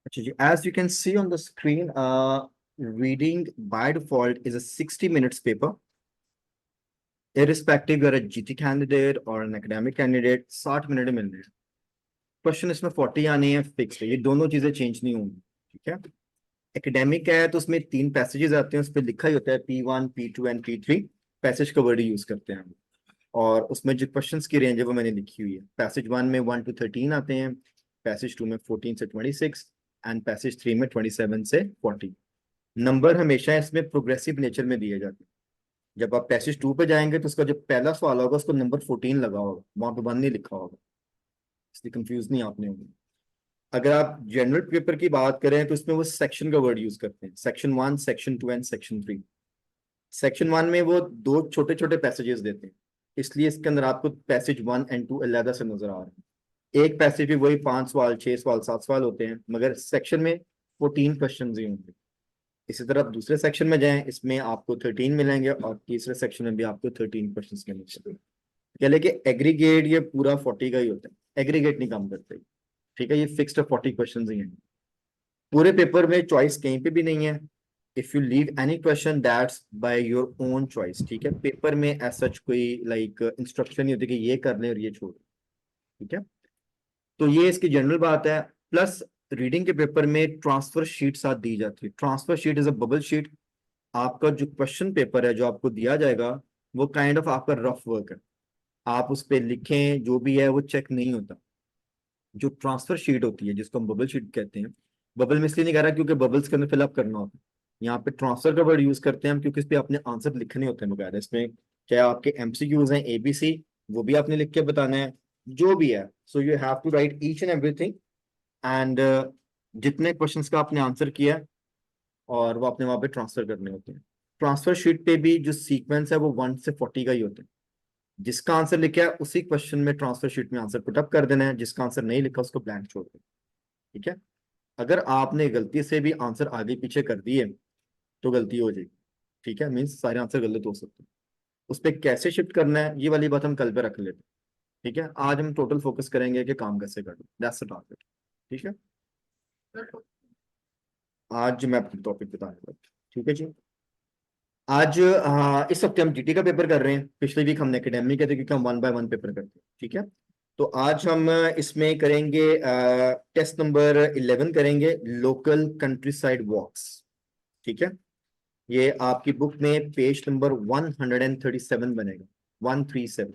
अच्छा जी, as you can see on the screen, reading by default is a 60 minutes paper. Irrespective you're a GT candidate or an academic candidate, 60 minute मिल रहे हैं। Question इसमें 40 आने हैं, fix है, ये दोनों चीजें चेंज नहीं होंगी। ठीक है। एकेडमिक है तो उसमें 3 पैसेजेस आते हैं, उस पर लिखा ही होता है P1, P2 and P3। Passage का वर्ड यूज करते हैं हम। और उसमें जो क्वेश्चंस की रेंज है वो मैंने लिखी हुई है। पैसेज 1 में 1 to 13 आते हैं, पैसेज 2 में 14 से 26 एंड पैसेज 3 में 27 से 40। नंबर हमेशा इसमें प्रोग्रेसिव नेचर में दिए जाते हैं। जब आप पैसेज 2 पे जाएंगे तो उसका जो पहला सवाल होगा उसको नंबर 14 लगा होगा, वहां पे 1 नहीं लिखा होगा, इसलिए कंफ्यूज नहीं आपने होगी। अगर आप जनरल पेपर की बात करें तो इसमें वो सेक्शन का वर्ड यूज करते हैं, section 1, section 2 and section 3। Section 1 में वो 2 छोटे छोटे पैसेजेस देते हैं, इसलिए इसके अंदर आपको पैसेज 1 एंड 2 अलग से नजर आ रहे हैं। एक पैसेज में वही 5 सवाल, 6 सवाल, 7 सवाल होते हैं, मगर सेक्शन में 14 क्वेश्चन ही होंगे। इसी तरह आप दूसरे सेक्शन में जाएं, इसमें आपको 13 मिलेंगे और तीसरे सेक्शन में भी आपको 13 क्वेश्चन मिलेंगे। क्या लेके एग्रीगेट ये पूरा 40 का ही होता है, एग्रीगेट नहीं काम करते। ठीक है, ये फिक्स्ड 40 क्वेश्चन ही हैं। पूरे पेपर में चॉइस कहीं पे भी नहीं है। If you leave any question that's by your own choice. ठीक है, पेपर में ऐसा कोई लाइक इंस्ट्रक्शन नहीं होती कि ये कर लें और ये छोड़। ठीक है, तो ये इसकी जनरल बात है। प्लस रीडिंग के पेपर में ट्रांसफर शीट साथ दी जाती है। Transfer sheet is a bubble sheet. आपका जो क्वेश्चन पेपर है जो आपको दिया जाएगा वो काइंड ऑफ आपका रफ वर्क है, आप उस पर लिखें जो भी है वो चेक नहीं होता। जो ट्रांसफर शीट होती है जिसको हम बबल शीट कहते हैं, बबल में इसलिए नहीं कह रहा क्योंकि बबल्स के अंदर फिलअप करना होता है। यहाँ पे ट्रांसफर का वर्ड यूज करते हैं हम क्योंकि इस पे अपने आंसर लिखने होते हैं बकायदा। इसमें चाहे आपके एमसीक्यूज हैं ABC, वो भी आपने लिख के बताना है, जो भी है। So you have to write each and everything and जितने क्वेश्चंस का आपने आंसर किया है और वो आपने वहां पे ट्रांसफर करने होते हैं। ट्रांसफर शीट पे भी जो सीक्वेंस है वो 1 से 40 का ही होता है। जिसका आंसर लिखा है उसी क्वेश्चन में ट्रांसफर शीट में आंसर पुटअप कर देना है, जिसका आंसर नहीं लिखा उसको ब्लैंक छोड़ देना। ठीक है, अगर आपने गलती से भी आंसर आगे पीछे कर दिए तो गलती हो जाएगी। ठीक है, मीन्स सारे आंसर गलत हो सकते हैं। उस पर कैसे शिफ्ट करना है ये वाली बात हम कल पे रख लेते हैं। ठीक है, आज हम टोटल फोकस करेंगे कि काम कैसे करना, दैट्स द टारगेट। ठीक है, आज मैं अपना टॉपिक बताऊंगा। ठीक है जी। आज इस हफ्ते हम जीटी का पेपर कर रहे हैं। पिछले वीक हमने एकेडमिक के थे क्योंकि हम 1 बाय 1 पेपर करते हैं। ठीक है, तो आज हम इसमें करेंगे टेस्ट नंबर 11 करेंगे, लोकल कंट्री साइड वॉक्स। ठीक है, ये आपकी बुक में पेज नंबर 137 बनेगा, 137।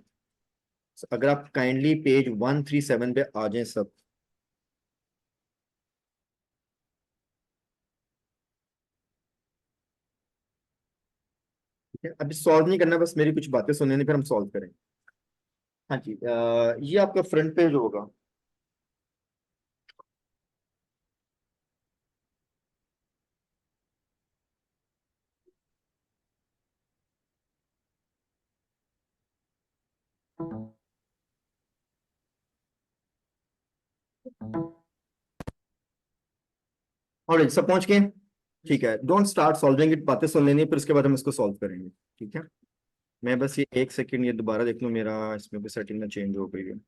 अगर आप काइंडली पेज 137 पे आ जाएं सब। ठीक है, अभी सॉल्व नहीं करना, बस मेरी कुछ बातें सुनने नहीं, फिर हम सॉल्व करेंगे। हाँ जी, ये आपका फ्रंट पेज होगा। और सब पहुंच गए? ठीक है, डोंट स्टार्ट सॉल्विंग इट, बातें सुन लेनी है, फिर उसके बाद हम इसको सॉल्व करेंगे। ठीक है, मैं बस ये एक सेकंड ये दोबारा देख लूं, मेरा इसमें कोई सेटिंग ना चेंज हो गई है।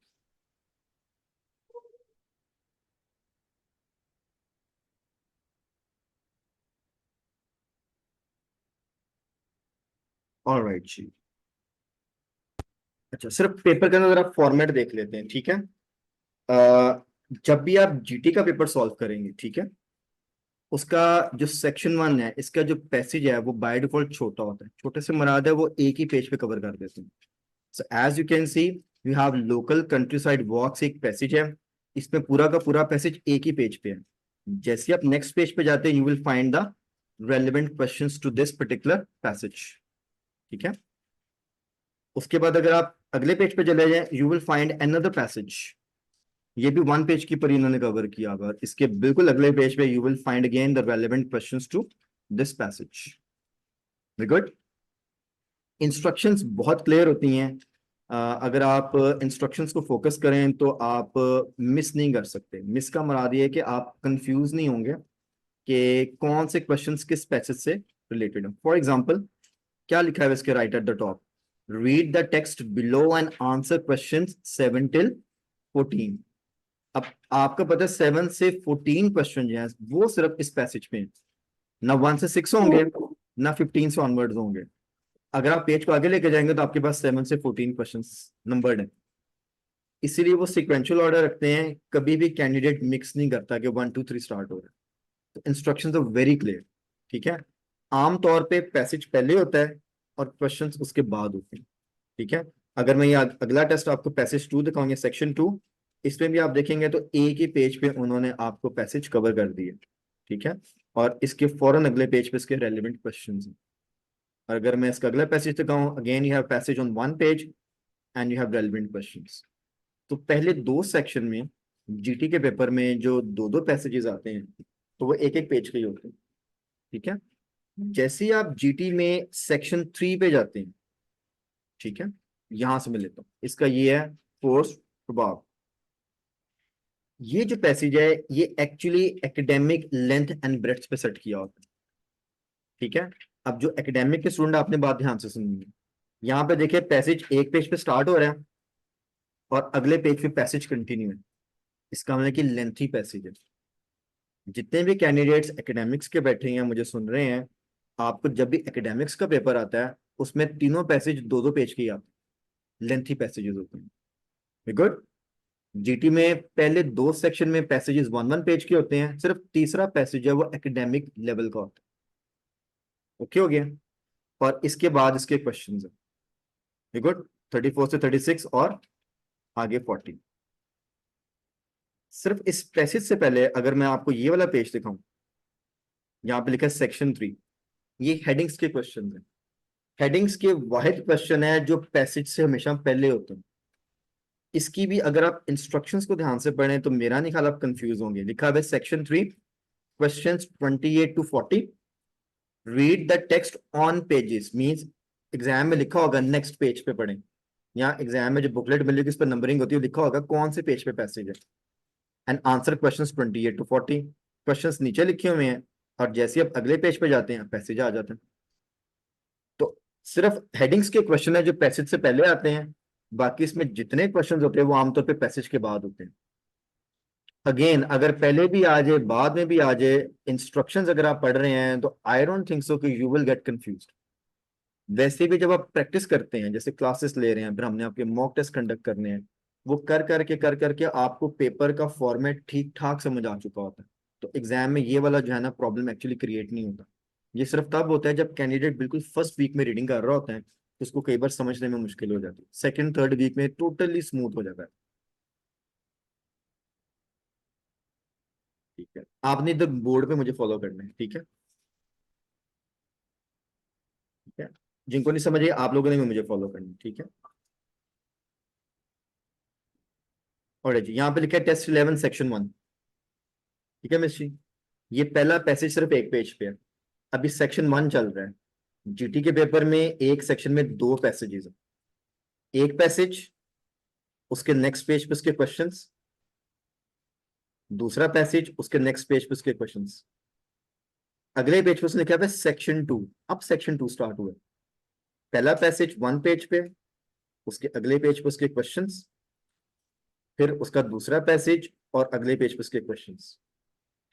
ऑलराइट जी। अच्छा, सिर्फ पेपर के अंदर जरा फॉर्मेट देख लेते हैं। ठीक है, जब भी आप जीटी का पेपर सॉल्व करेंगे, ठीक है, उसका जो सेक्शन 1 है, इसका जो पैसेज है वो बाय डिफॉल्ट छोटा होता है। छोटे से मुराद है वो एक ही पेज पे कवर कर देते हैं। So as you can see, you have local countryside walks, एक पैसेज है, इसमें पूरा का पूरा पैसेज एक ही पेज पे है। जैसे आप नेक्स्ट पेज पे जाते हैं you will find the relevant questions to this particular passage. ठीक है, उसके बाद अगर आप अगले पेज पे चले जाएं you will find another passage. ये भी 1 पेज की पर इन्होंने कवर किया हुआ। इसके बिल्कुल अगले पेज पे you will find again the relevant questions to this passage. Very good. Instructions बहुत क्लियर होती हैं। अगर आप इंस्ट्रक्शंस को फोकस करें तो आप मिस नहीं कर सकते। मिस का मुराद ये है कि आप कंफ्यूज नहीं होंगे कि कौन से क्वेश्चंस किस पैसेज से रिलेटेड है। फॉर एग्जांपल, क्या लिखा है इसके right at the top, read the text below and answer questions 7 till 14। अब आपका पता है 7 से 14 क्वेश्चन जो है वो सिर्फ इस पैसेज में है। ना 1 से 6 होंगे, ना 15 से ऑनवर्ड्स होंगे। अगर आप पेज को आगे लेके जाएंगे तो आपके पास 7 से 14 क्वेश्चन नंबर्ड है। इसीलिए वो सिक्वेंशियल ऑर्डर रखते हैं, कभी भी कैंडिडेट मिक्स नहीं करता कि 1 2 3 स्टार्ट हो रहा है। तो इंस्ट्रक्शंस आर वेरी क्लियर। ठीक है, आमतौर पे पैसेज पहले होता है और क्वेश्चंस उसके बाद होते हैं। ठीक है, अगर मैं ये अगला टेस्ट आपको पैसेज 2 दिखाऊंगे, सेक्शन 2, इसमें भी आप देखेंगे तो एक ही पेज पे उन्होंने आपको पैसेज कवर कर दिए। ठीक है, और इसके फौरन अगले पेज पे इसके रेलिवेंट क्वेश्चन हैं। और अगर मैं इसका अगला पैसेज दिखाऊं, again you have passage on 1 page and you have relevant questions. तो पहले 2 सेक्शन में जीटी के पेपर में जो दो दो पैसेजेस आते हैं तो वो एक एक पेज के ही होते हैं। ठीक है, जैसे ही आप जीटी में सेक्शन 3 पे जाते हैं, ठीक है, यहां से मैं लेता हूं, इसका ये है फोर्स प्रभाव। ये जो पैसेज है ये actually academic length and breadth पे सेट किया होता है। ठीक है, अब जो एकेडमिक के स्टूडेंट, आपने बात ध्यान से सुनिए। यहाँ पे देखिए पैसेज एक पेज पे स्टार्ट हो रहा है और अगले पेज पे पैसेज कंटिन्यू है। इसका मतलब कि लेंथी पैसेज है। जितने भी कैंडिडेट्स एकेडमिक्स के बैठे हैं मुझे सुन रहे हैं, आपको जब भी एकेडमिक्स का पेपर आता है उसमें तीनों पैसेज दो दो पेज के ही आते हैं, लेंथी पैसेजेस होते हैं। गुड। जीटी में पहले 2 सेक्शन में पैसेजेस 1 1 पेज के होते हैं, सिर्फ तीसरा पैसेज है वो एकेडमिक लेवल का होता है। ओके हो गया, और इसके बाद इसके क्वेश्चन है। गुड, 34 से 36 और आगे 40। सिर्फ इस पैसेज से पहले अगर मैं आपको ये वाला पेज दिखाऊं, यहाँ पे लिखा है सेक्शन 3, ये हेडिंग्स के क्वेश्चन है। हेडिंग्स के वाहिद क्वेश्चन है जो पैसेज से हमेशा पहले होते हैं। इसकी भी अगर आप इंस्ट्रक्शंस को ध्यान से पढ़ें तो मेरा नहीं ख्याल आप कंफ्यूज होंगे। लिखा है section 3, question 28 to 40, read the text on pages, means exam में लिखा होगा नेक्स्ट पेज पे पढ़ें। यहाँ एग्जाम में जो बुकलेट मिलेगी उस पर नंबरिंग होती है, लिखा होगा कौन से पेज पे पैसेज है। And answer question 28 to 40, question नीचे लिखे हुए हैं और जैसे ही आप अगले पेज पे जाते हैं पैसेज आ जाते हैं। तो सिर्फ हेडिंग्स के क्वेश्चन है जो पैसेज से पहले आते हैं, बाकी इसमें जितने क्वेश्चन होते हैं वो आमतौर पे पैसेज के बाद होते हैं। अगेन अगर पहले भी आ जाए बाद में भी आ जाए, इंस्ट्रक्शंस अगर आप पढ़ रहे हैं तो आई डोंट थिंक सो कि यू विल गेट कंफ्यूज। वैसे भी जब आप प्रैक्टिस करते हैं, जैसे क्लासेस ले रहे हैं, फिर हमने आपके मॉक टेस्ट कंडक्ट करने हैं, वो कर करके आपको पेपर का फॉर्मेट ठीक ठाक समझ आ चुका होता है। तो एग्जाम में ये वाला जो है ना प्रॉब्लम एक्चुअली क्रिएट नहीं होता। ये सिर्फ तब होता है जब कैंडिडेट बिल्कुल फर्स्ट वीक में रीडिंग कर रहा होता है तो उसको कई बार समझने में मुश्किल हो जाती है, सेकंड थर्ड वीक में टोटली स्मूथ हो जाता है। ठीक है, आपने इधर बोर्ड पे मुझे फॉलो करना है। ठीक है, ठीक है, जिनको नहीं समझे आप लोगों ने भी मुझे फॉलो करना है। ठीक है, और जी यहाँ पे लिखा है टेस्ट 11 सेक्शन 1। ठीक है मिस जी, ये पहला पैसेज सिर्फ एक पेज पे है। अभी सेक्शन 1 चल रहा है। जीटी के पेपर में एक सेक्शन में 2 पैसेजेस है। एक पैसेज, उसके नेक्स्ट पेज पे उसके क्वेश्चंस, दूसरा पैसेज, उसके नेक्स्ट पेज पे उसके क्वेश्चंस, अगले पेज पे उसने लिखा है सेक्शन 2। अब सेक्शन 2 स्टार्ट हुआ है। पहला पैसेज 1 पेज पे, उसके अगले पेज पे उसके क्वेश्चंस, फिर उसका दूसरा पैसेज और अगले पेज पे उसके क्वेश्चंस।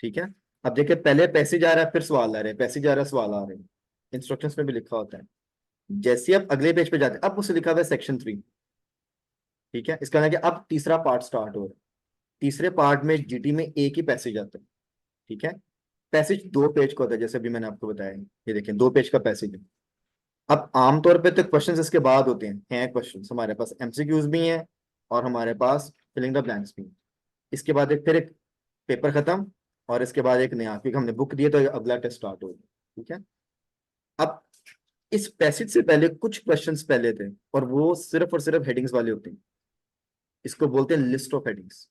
ठीक है, अब देखिए पहले पैसेज आ रहा है फिर सवाल आ रहे हैं, पैसेज आ रहा है सवाल आ रहे हैं, इंस्ट्रक्शंस में भी लिखा होता है। जैसे आप अगले पेज पे जाते हैं अब उसे लिखा हुआ है सेक्शन 3। ठीक है, इसका मतलब कि अब तीसरा पार्ट स्टार्ट हो रहा है। तीसरे पार्ट में जीटी में एक ही पैसेज आता है। ठीक है, पैसेज 2 पेज का होता है, जैसे अभी मैंने आपको बताया। ये देखिए 2 पेज का पैसेज है। अब आमतौर पे तो क्वेश्चंस इसके बाद होते हैं क्वेश्चंस, हमारे पास एमसीक्यूज भी हैं और हमारे पास फिलिंग द ब्लैंक्स भी हैं। इसके बाद एक फिर एक पेपर खत्म और इसके बाद एक नया, क्योंकि हमने बुक दिए तो अगला टेस्ट स्टार्ट होगा। ठीक है, अब इस पैसेज से पहले कुछ क्वेश्चंस पहले थे और वो सिर्फ और सिर्फ हेडिंग्स वाले होते हैं। इसको बोलते हैं लिस्ट ऑफ हेडिंग्स।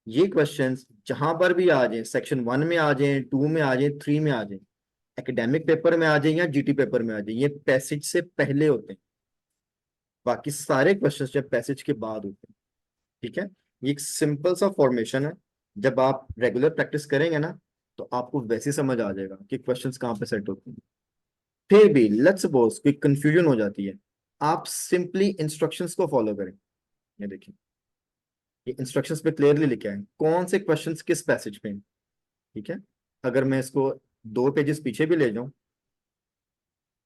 ये क्वेश्चंस जहां पर भी आ जाए, सेक्शन 1 में आ जाए, 2 में आ जाए, 3 में आ जाए, एकेडमिक पेपर में आ जाए या जीटी पेपर में आ जाए, ये पैसेज से पहले होते हैं। बाकी सारे क्वेश्चंस जो पैसेज के बाद होते हैं। ठीक है, ये एक सिंपल सा फॉर्मेशन है। जब आप रेगुलर प्रैक्टिस करेंगे ना तो आपको वैसे समझ आ जाएगा कि क्वेश्चंस कहाँ पे सेट होते हैं। फिर भी लेट्स सपोज कोई कंफ्यूजन हो जाती है, आप सिंपली इंस्ट्रक्शंस को फॉलो करें। ये देखिए ये इंस्ट्रक्शंस पे क्लियरली लिखा है कौन से क्वेश्चंस किस पैसेज पे हैं, ठीक है। अगर मैं इसको 2 पेजेस पीछे भी ले जाऊं,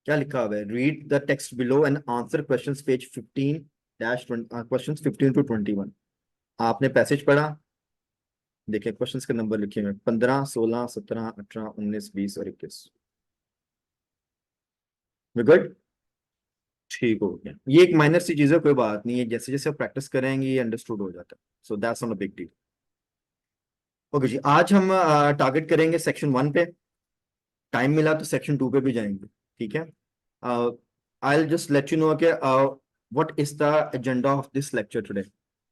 क्या लिखा हुआ है, read the text below and answer questions page 15 dash questions 15 to 21। आपने पैसेज पढ़ा, देखिए क्वेश्चंस के नंबर लिखे हुए 15, 16, 17, 18, 19, 20 और 21। गुड, ठीक हो गया। ये एक माइनर सी चीज है, कोई बात नहीं है, जैसे जैसे आप प्रैक्टिस करेंगे ये अंडरस्टूड हो जाता है, so that's not a big deal. Okay जी, आज हम टारगेट करेंगे सेक्शन 1 पे, टाइम मिला तो सेक्शन 2 पे भी जाएंगे, ठीक है। I will just let you know कि what is the agenda of this lecture today,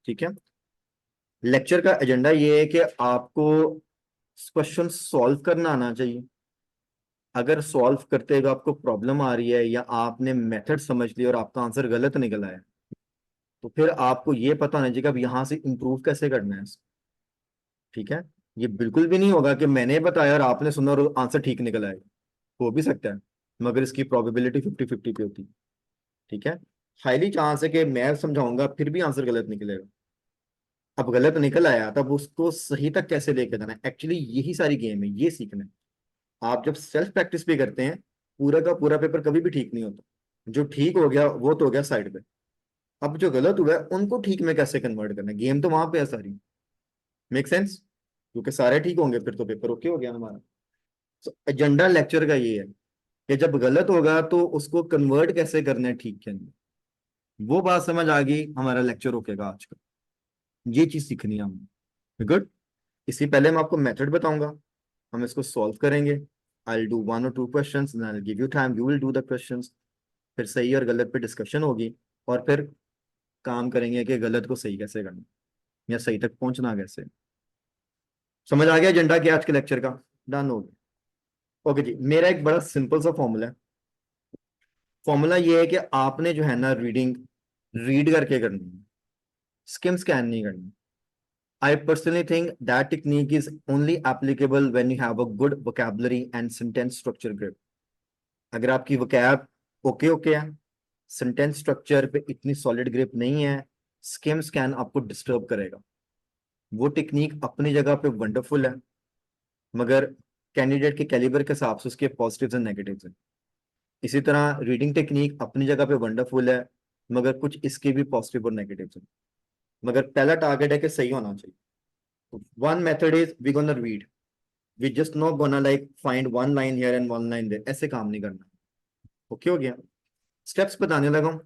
ठीक है। लेक्चर का एजेंडा ये है कि आपको क्वेश्चन सॉल्व करना आना चाहिए। अगर सॉल्व करते हुए आपको प्रॉब्लम आ रही है या आपने मेथड समझ लिया और आपका आंसर गलत निकला है, तो फिर आपको ये पता होना चाहिए कि अब यहाँ से इंप्रूव कैसे करना है इसको, ठीक है। ये बिल्कुल भी नहीं होगा कि मैंने बताया और आपने सुना और आंसर ठीक निकला है, हो भी सकता है, मगर इसकी प्रोबेबिलिटी 50-50 पे होती है, ठीक है। हाईली चांस है कि मैं समझाऊंगा फिर भी आंसर गलत निकलेगा। अब गलत निकल आया तब उसको सही तक कैसे लेके जाना है, एक्चुअली यही सारी गेम है, ये सीखना है। आप जब सेल्फ प्रैक्टिस भी करते हैं, पूरा का पूरा पेपर कभी भी ठीक नहीं होता। जो ठीक हो गया वो तो हो गया साइड पे, अब जो गलत हुआ है उनको ठीक में कैसे कन्वर्ट करना है, गेम तो वहां पे है सारी। मेक सेंस, क्योंकि सारे ठीक होंगे फिर तो पेपर ओके हो गया हमारा। तो एजेंडा लेक्चर का ये है कि जब गलत होगा तो उसको कन्वर्ट कैसे करना है ठीक के अंदर, वो बात समझ आ गई, हमारा लेक्चर रोकेगा आज का। ये चीज सीखनी है हमें, गुड। इससे पहले मैं आपको मेथड बताऊंगा, हम इसको सॉल्व करेंगे। I do 1 or 2 questions, I give you time, you will do the questions. फिर सही और गलत पे डिस्कशन होगी, और फिर काम करेंगे कि गलत को सही कैसे करना या सही तक पहुंचना कैसे। समझ आ गया एजेंडा क्या आज के लेक्चर का, डन हो गया। ओके जी, मेरा एक बड़ा सिंपल सा फॉर्मूला है। फॉर्मूला ये है कि आपने जो है ना रीडिंग रीड करके करनी है, स्किम स्कैन नहीं करनी। I personally think that technique is only applicable when you have a good vocabulary and sentence structure grip. अगर आपकी vocab ओके ओके है, सेंटेंस स्ट्रक्चर पे इतनी सॉलिड ग्रिप नहीं है, स्किम स्कैन आपको डिस्टर्ब करेगा। वो टेक्निक अपनी जगह पे वंडरफुल है, मगर कैंडिडेट के कैलिबर के हिसाब से उसके पॉजिटिव्स एंड नेगेटिव्स हैं। इसी तरह रीडिंग टेक्निक अपनी जगह पे वंडरफुल है, मगर कुछ इसके भी पॉजिटिव और नेगेटिव्स हैं। मगर पहला टारगेट है कि सही होना चाहिए। One method is we gonna read, we just not gonna like find 1 line here and 1 line there, ऐसे काम नहीं करना। ओके हो गया, स्टेप्स बताने लगा हूं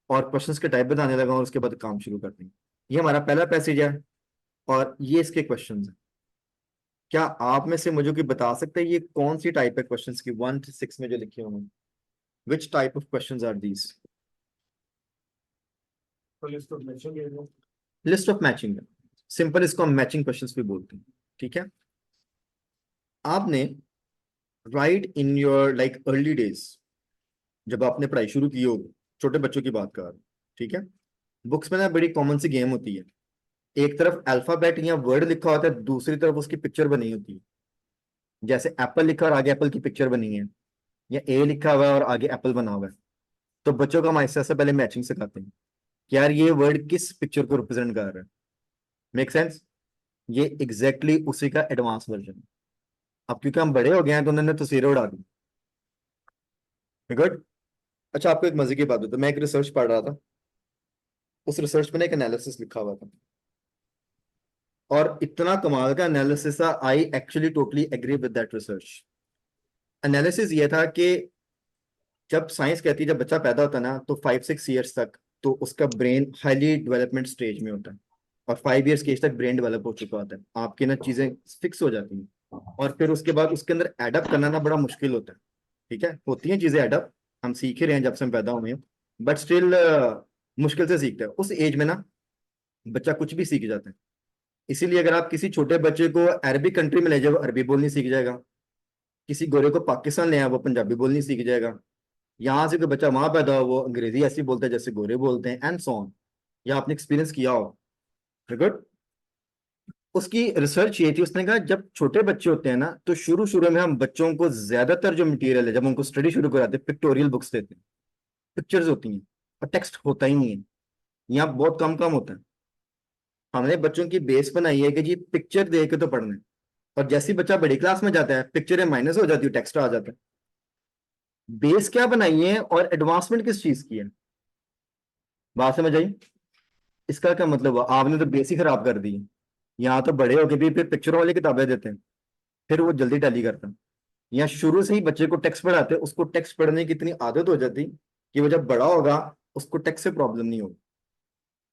और क्वेश्चंस के टाइप बताने लगा हूं, और उसके बाद काम शुरू करते हैं। ये हमारा पहला पैसेज है और ये इसके क्वेश्चंस हैं। क्या आप में से मुझे कोई बता सकते हैं ये कौन सी टाइप है क्वेश्चंस की, 1 to 6 में जो लिखे हुए हैं, which type of questions are these. List of matching है, सिंपल इसको हम मैचिंग क्वेश्चंस भी बोलते हैं, ठीक है। आपने right in your like early days, जब आपने पढ़ाई शुरू की होगी, छोटे बच्चों की बात कर रहा हूं, ठीक है। बुक्स में ना बड़ी कॉमन सी गेम होती है, एक तरफ अल्फाबेट या वर्ड लिखा होता है, दूसरी तरफ उसकी पिक्चर बनी होती है। जैसे एप्पल लिखा और आगे एप्पल की पिक्चर बनी है, या ए लिखा हुआ है और आगे एप्पल बना हुआ है। तो बच्चों को हम ऐसे ऐसे पहले मैचिंग सिखाते हैं कि यार ये वर्ड किस पिक्चर को रिप्रेजेंट कर रहा है। मेक सेंस, ये एग्जैक्टली exactly उसी का एडवांस वर्जन है। अब क्योंकि हम बड़े हो गए हैं तो उन्होंने तस्वीरें उड़ा दी। गुड। अच्छा, आपको एक मजे की बात होता है, मैं एक रिसर्च पढ़ रहा था, उस रिसर्च में ना एक एनालिसिस लिखा हुआ था, और इतना कमाल का एनालिसिस था, I actually totally agree with that research. Analysis ये था कि जब साइंस कहती है जब बच्चा पैदा होता है ना तो 5-6 ईयर्स तक तो उसका ब्रेन हाईली डेवलपमेंट स्टेज में होता है, और 5 ईयर्स की एज तक ब्रेन डेवलप हो चुका होता है, आपकी ना चीजें फिक्स हो जाती हैं। और फिर उसके बाद उसके अंदर एडअप करना ना बड़ा मुश्किल होता है, ठीक है। होती हैं चीजें एडअप, हम सीख ही रहे हैं जब से हम पैदा हुए हैं, बट स्टिल मुश्किल से सीखते हैं उस एज में ना, बच्चा कुछ भी सीख जाता है। इसीलिए अगर आप किसी छोटे बच्चे को अरबिक कंट्री में ले जाओ अरबी बोलनी सीख जाएगा, किसी गोरे को पाकिस्तान ले आए वो पंजाबी बोलनी सीख जाएगा, यहाँ से कोई बच्चा वहां पैदा हो वो अंग्रेजी ऐसी बोलता है जैसे गोरे बोलते हैं, एंड सो ऑन। या आपने एक्सपीरियंस किया हो, गुड। उसकी रिसर्च ये थी, उसने कहा जब छोटे बच्चे होते हैं ना तो शुरू शुरू में हम बच्चों को ज्यादातर जो मटेरियल है जब उनको स्टडी शुरू कराते हैं पिक्टोरियल बुक्स देते हैं, पिक्चर्स होती हैं और टेक्स्ट होता ही नहीं है, यहाँ बहुत कम कम होता है। हमने बच्चों की बेस बनाई है कि जी पिक्चर देख के तो पढ़ना है, और जैसे ही बच्चा बड़ी क्लास में जाता है पिक्चरें माइनस हो जाती है, टेक्स्ट आ जाता है। बेस क्या बनाई है और एडवांसमेंट किस चीज की है, बात समझ आई? इसका क्या मतलब हुआ, आपने तो बेस ही खराब कर दी है। यहाँ तो बड़े होके भी फिर पिक्चरों वाली किताबें देते हैं, फिर वो जल्दी टैली करता है। या शुरू से ही बच्चे को टेक्स्ट पढ़ाते, उसको टेक्स्ट पढ़ने की इतनी आदत हो जाती कि वो जब बड़ा होगा उसको टेक्स्ट से प्रॉब्लम नहीं होगी।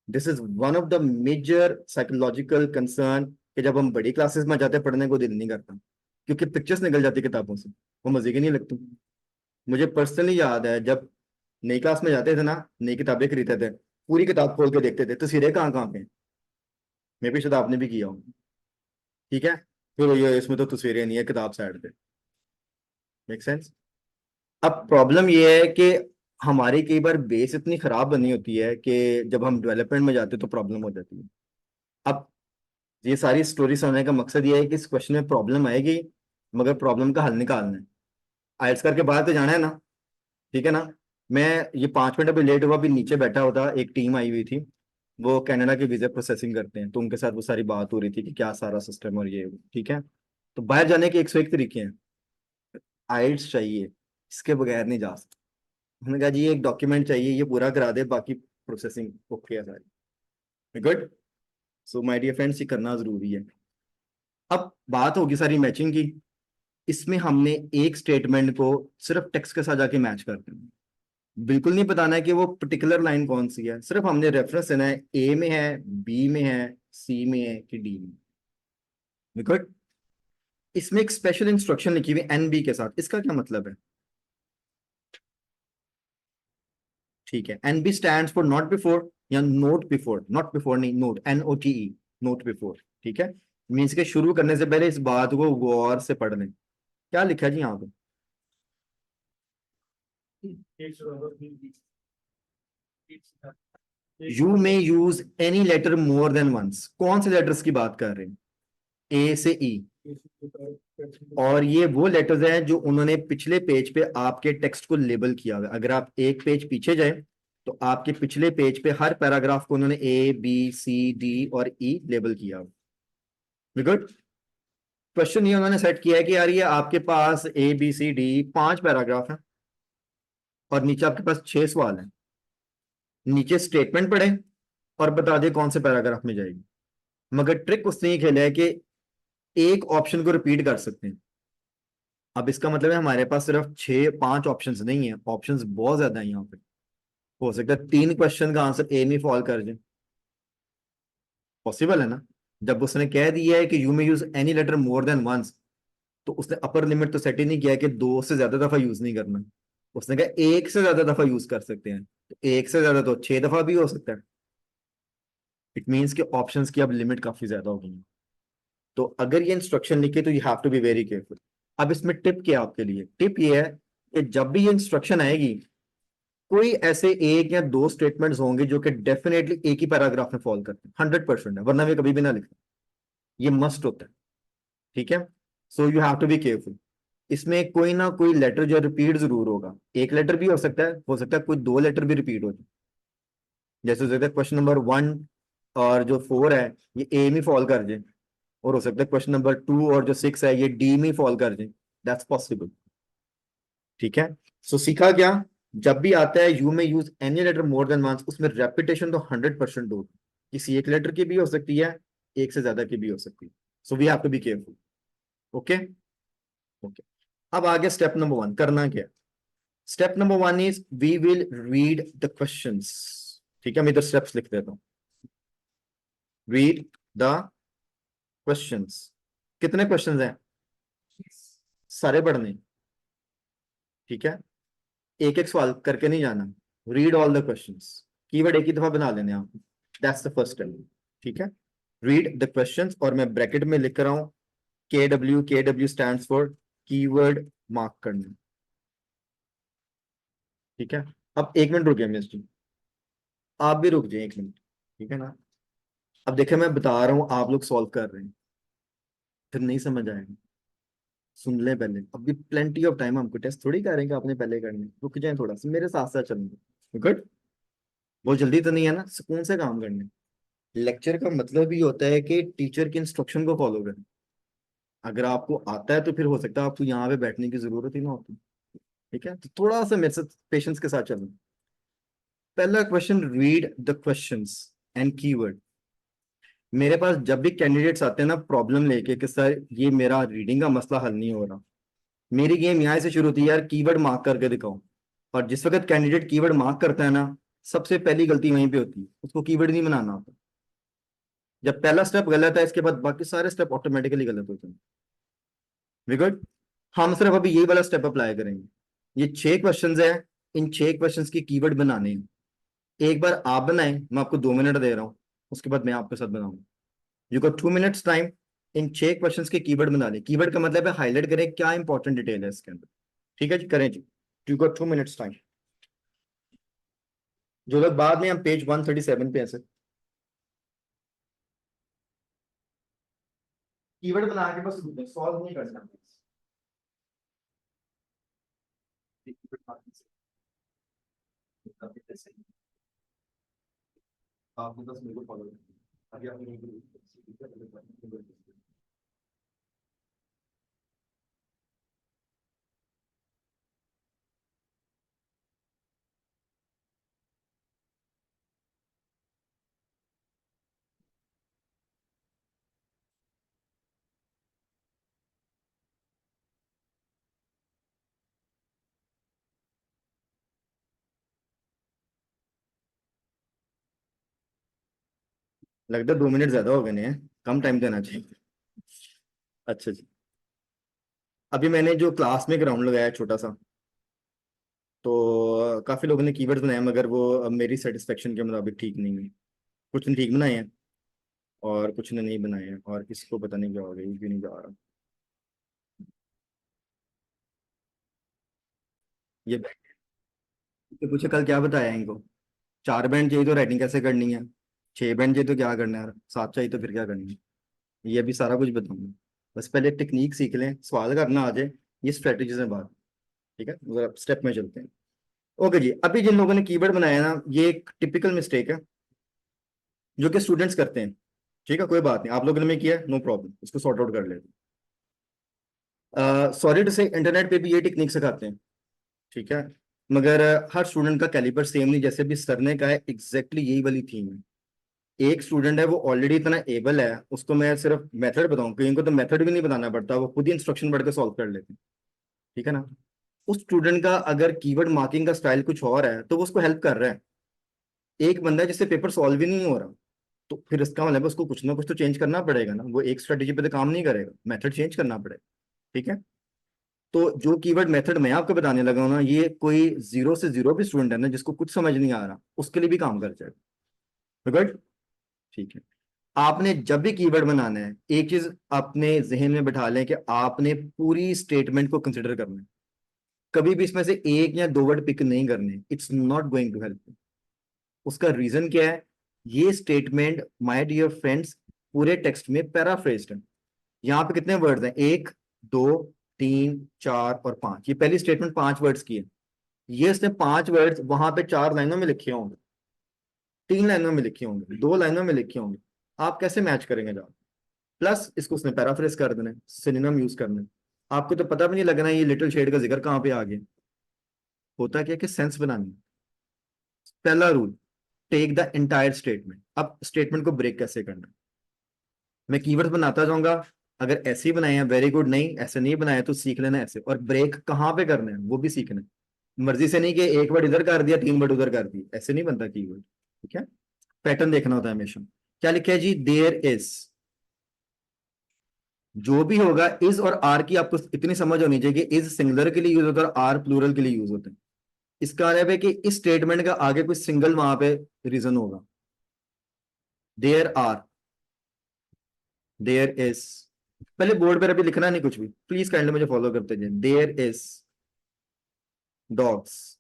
This is one of the major psychological concern, कि जब हम बड़ी क्लासेस में जाते हैं पढ़ने को दिल नहीं करता, क्योंकि पिक्चर्स निकल जाती किताबों से, वो मजे की नहीं लगती। मुझे पर्सनली याद है जब नई क्लास में जाते थे ना, नई किताबें खरीदते थे, पूरी किताब खोल के देखते थे तस्वीरें कहाँ कहाँ पे हैं। मे भी शायद आपने भी किया हो। ठीक है, फिर ये इसमें तो तस्वीरें नहीं है, किताब साइड पे। Make sense? अब प्रॉब्लम ये है कि हमारी कई बार बेस इतनी खराब बनी होती है कि जब हम डेवलपमेंट में जाते हैं तो प्रॉब्लम हो जाती है। अब ये सारी स्टोरी सुनने का मकसद ये है कि इस क्वेश्चन में प्रॉब्लम आएगी, मगर प्रॉब्लम का हल निकालना है। आइल्स करके बाहर तो जाना है ना, ठीक है ना? मैं ये 5 मिनट अभी लेट हुआ, अभी नीचे बैठा होता, एक टीम आई हुई थी, वो कनाडा के वीजा प्रोसेसिंग करते हैं, तो उनके साथ वो सारी बात हो रही थी कि क्या सारा सिस्टम और ये ठीक है। तो बाहर जाने के 101 तरीके हैं, आइल्स चाहिए, इसके बगैर नहीं जा सकते। उन्होंने कहा जी एक डॉक्यूमेंट चाहिए, ये पूरा करा दे, बाकी प्रोसेसिंग ओके है सारी। Good. So my dear friends, ये करना जरूरी है। अब बात होगी सारी मैचिंग की। इसमें हमने एक स्टेटमेंट को सिर्फ टेक्स्ट के साथ जाके मैच कर देना, बिल्कुल नहीं बताना है कि वो पर्टिकुलर लाइन कौन सी है, सिर्फ हमने रेफरेंस देना है, ए में है, बी में है, सी में है कि डी में। गुड। इसमें एक स्पेशल इंस्ट्रक्शन लिखी हुई एन बी के साथ, इसका क्या मतलब है? ठीक है, N B stand for not before या नोट बिफोर, नॉट बिफोर नहीं, नोट, NOTE, नोट बिफोर। ठीक है, मीन्स के शुरू करने से पहले इस बात को गौर से पढ़ लें। क्या लिखा है जी यहाँ पे? You may use any letter more than once, कौन से लेटर्स की बात कर रहे हैं? ए से ई। और ये वो लेटर्स हैं जो उन्होंने पिछले पेज पे आपके टेक्स्ट को लेबल किया हुआ है। अगर आप एक पेज पीछे जाए तो आपके पिछले पेज पे हर पैराग्राफ को उन्होंने A B C D और E लेबल किया हुआ। गुड। क्वेश्चन ये उन्होंने सेट किया है कि यार ये आपके पास ABCD 5 पैराग्राफ है और नीचे आपके पास 6 सवाल हैं, नीचे स्टेटमेंट पढ़े और बता दे कौन से पैराग्राफ में जाएगी। मगर ट्रिक उसने ये खेला है कि एक ऑप्शन को रिपीट कर सकते हैं। अब इसका मतलब है हमारे पास सिर्फ 6 5 ऑप्शंस नहीं है, ऑप्शंस बहुत ज्यादा है यहाँ पे। हो सकता है 3 क्वेश्चन का आंसर ए में फॉल कर जाए, पॉसिबल है ना? जब उसने कह दिया है कि you may use any letter more than once, तो उसने अपर लिमिट तो सेट ही नहीं किया कि 2 से ज्यादा दफा यूज नहीं करना। उसने कहा 1 से ज्यादा दफा यूज कर सकते हैं, तो 1 से ज्यादा तो 6 दफा भी हो सकता है। इट मीन्स कि ऑप्शंस की अब लिमिट काफी ज्यादा हो गई है। तो अगर ये इंस्ट्रक्शन लिखे तो you have to be very careful. अब इसमें टिप क्या है आपके लिए? टिप ये है कि जब भी ये इंस्ट्रक्शन आएगी, कोई ऐसे 1 या 2 स्टेटमेंट्स होंगे जो कि डेफिनेटली एक ही पैराग्राफ में फॉल करते हैं, 100% है, वरना वे कभी भी ना लिखें। ये मस्ट होता है। ठीक है, so you have to be careful. इसमें कोई ना कोई लेटर जो रिपीट जरूर होगा, एक लेटर भी हो सकता है कोई 2 लेटर भी रिपीट हो जाए। जैसे हो सकता है क्वेश्चन नंबर 1 और जो 4 है ये ए में फॉल कर जाए, और हो सकता है क्वेश्चन नंबर 2 और जो 6 है ये डी में फॉल कर जाए। That's possible. ठीक है, सो सीखा क्या? जब भी आता है you may use any letter more than once, उसमें रेपिटेशन तो 100% होगी, किसी एक लेटर की भी हो सकती है, एक से ज्यादा की भी हो सकती है। So we have to be careful. Okay. Okay, अब आगे स्टेप नंबर 1 करना क्या? Step number 1 is we will read the questions. ठीक है, मैं इधर स्टेप्स लिख देता हूँ। Read the questions. कितने क्वेश्चंस हैं? सारे पढ़ने। ठीक है, एक एक सवाल करके नहीं जाना, read all the questions. Keyword एक ही दफा बना लेने आप, दैट्स द फर्स्ट स्टेप। ठीक है, रीड द क्वेश्चंस, और मैं ब्रैकेट में लिख रहा हूं KW stands for keyword mark करना। ठीक है, अब 1 मिनट रुकिए मिस जी, आप भी रुक जाइए 1 मिनट। ठीक है ना? अब देखिए मैं बता रहा हूँ, आप लोग सॉल्व कर रहे हैं, फिर नहीं समझ आएगा। सुन ले पहले, अभी प्लेंटी ऑफ टाइम, हमको टेस्ट थोड़ी करेंगे आपने पहले करने, रुक जाए थोड़ा सा, मेरे साथ साथ चलेंगे। गुड। बहुत जल्दी तो नहीं है ना, सुकून से काम करने। लेक्चर का मतलब ही होता है कि टीचर की इंस्ट्रक्शन को फॉलो करें। अगर आपको आता है तो फिर हो सकता है आपको यहाँ पे बैठने की जरूरत ही ना होती। ठीक है, तो थोड़ा सा मेरे साथ पेशेंस के साथ चलो। पहला question, read the questions and keyword. मेरे पास जब भी कैंडिडेट्स आते हैं ना प्रॉब्लम लेके कि सर ये मेरा रीडिंग का मसला हल नहीं हो रहा, मेरी गेम यहाँ से शुरू होती है, यार कीवर्ड मार्क करके दिखाओ। और जिस वक्त कैंडिडेट कीवर्ड मार्क करता है ना, सबसे पहली गलती वहीं पे होती है, उसको कीवर्ड नहीं बनाना होता। जब पहला स्टेप गलत है, इसके बाद बाकी सारे स्टेप ऑटोमेटिकली गलत होते हैं। Very good. हम सिर्फ अभी यही वाला स्टेप अप्लाई करेंगे। ये 6 क्वेश्चंस है, इन 6 क्वेश्चंस के कीवर्ड बनाने हैं। एक बार आप बनाएं, मैं आपको 2 मिनट दे रहा हूँ, उसके बाद मैं आपके साथ बनाऊंगा। You got 2 minutes time. In 6 questions के कीवर्ड बना लें। कीवर्ड का मतलब है हाईलाइट करें क्या इंपॉर्टेंट डिटेल है इसके अंदर। ठीक है जी, करें जी। You got 2 minutes time. जो लोग बाद में, हम पेज 137 पे ऐसे कीवर्ड बना के बस सॉल्व नहीं करना। आपको बस मेरे को फॉलो करना है। अभी आपने लगता है 2 मिनट ज्यादा हो गए हैं, कम टाइम देना चाहिए। अच्छा जी। अभी मैंने जो क्लास में ग्राउंड लगाया है छोटा सा, तो काफी लोगों ने कीवर्ड्स बनाए, मगर वो अब मेरी सेटिस्फेक्शन के मुताबिक ठीक नहीं है। कुछ ने ठीक बनाए हैं और कुछ ने नहीं बनाए हैं, और किसी को पता नहीं क्या हो गया, ये भी नहीं जा रहा। ये तो पूछे कल क्या बताया इनको। 4 बैंड चाहिए तो राइटिंग कैसे करनी है, 6 बैंड चाहिए तो क्या करना है, 7 चाहिए तो फिर क्या करना है। ये भी सारा कुछ बताऊंगा। बस पहले टेक्निक सीख लें, सवाल करना आ जाए। ये स्ट्रेटेजीज है बात। ठीक है, जरा स्टेप में चलते हैं। ओके जी, अभी जिन लोगों ने कीवर्ड बनाया ना, ये एक टिपिकल मिस्टेक है जो कि स्टूडेंट्स करते हैं। ठीक है, कोई बात नहीं, आप लोगों ने भी किया, नो प्रॉब्लम, इसको सॉर्ट आउट कर लेते हैं। सॉरी टू से, इंटरनेट पे भी ये टेक्निक सिखाते हैं। ठीक है, मगर हर स्टूडेंट का कैलिबर सेम नहीं। जैसे भी सर ने कहा है, एग्जैक्टली यही वाली थीम है। एक स्टूडेंट है वो ऑलरेडी इतना एबल है, उसको मैं सिर्फ मेथड बताऊं, क्योंकि इनको तो मेथड भी नहीं बताना पड़ता, वो खुद ही इंस्ट्रक्शन पढ़ के सॉल्व कर लेते हैं। ठीक है ना। उस स्टूडेंट का अगर कीवर्ड मार्किंग का स्टाइल कुछ और है, तो वो उसको हेल्प कर रहा है। एक बंदा है जिससे पेपर सॉल्व ही नहीं हो रहा, तो फिर इसका मतलब उसको कुछ ना कुछ तो चेंज करना पड़ेगा ना। वो एक स्ट्रेटेजी पे तो काम नहीं करेगा, मेथड चेंज करना पड़ेगा। ठीक है। तो जो कीवर्ड मेथड मैं आपको बताने लगा हूं ना, ये कोई 0 से 0 भी स्टूडेंट है ना, जिसको कुछ समझ नहीं आ रहा, उसके लिए भी काम कर जाएगा। गुड। ठीक है। आपने जब भी कीवर्ड बनाना है, एक चीज अपने जहन में बैठा लें कि आपने पूरी स्टेटमेंट को कंसिडर करना है। कभी भी इसमें से एक या दो वर्ड पिक नहीं करने, it's not going to help. उसका रीजन क्या है? ये स्टेटमेंट, माय डियर फ्रेंड्स, पूरे टेक्स्ट में पैराफ्रेज्ड है। यहाँ पे कितने वर्ड्स हैं? 1, 2, 3, 4 और 5। ये पहली स्टेटमेंट 5 वर्ड्स की है। ये इसने 5 वर्ड्स वहां पे 4 लाइनों में लिखे होंगे, 3 लाइनों में लिखे होंगे, 2 लाइनों में लिखे होंगे। आप कैसे मैच करेंगे जवाब? प्लस इसको उसने पैराफ्रेज कर देना है, सिनोनिम यूज करना है। आपको तो पता भी नहीं लगना ये लिटिल शेड का जिक्र कहाँ पे आ गया। होता क्या कि सेंस बनानी है। पहला rule, take the entire statement. अब स्टेटमेंट को ब्रेक कैसे करना है, मैं कीवर्ड्स बनाता जाऊंगा। अगर ऐसे ही बनाए हैं वेरी गुड, नहीं ऐसे नहीं बनाया तो सीख लेना ऐसे। और ब्रेक कहाँ पे करना है वो भी सीखना है। मर्जी से नहीं कि एक वर्ड इधर कर दिया, 3 वर्ड उधर कर दिया, ऐसे नहीं बनता कीवर्ड। ठीक है, पैटर्न देखना होता है हमेशा। क्या लिखा है जी? There is. जो भी होगा, इज और आर की आपको इतनी समझ होनी चाहिए कि इज सिंगुलर के लिए यूज होता है और आर प्लूरल के लिए यूज होता है। इसका मतलब है कि इस स्टेटमेंट का आगे कोई सिंगल वहां पे रीजन होगा। There are, there is. पहले बोर्ड पर अभी लिखना नहीं कुछ भी, प्लीज काइंडली मुझे फॉलो करते जाइए। There is dogs,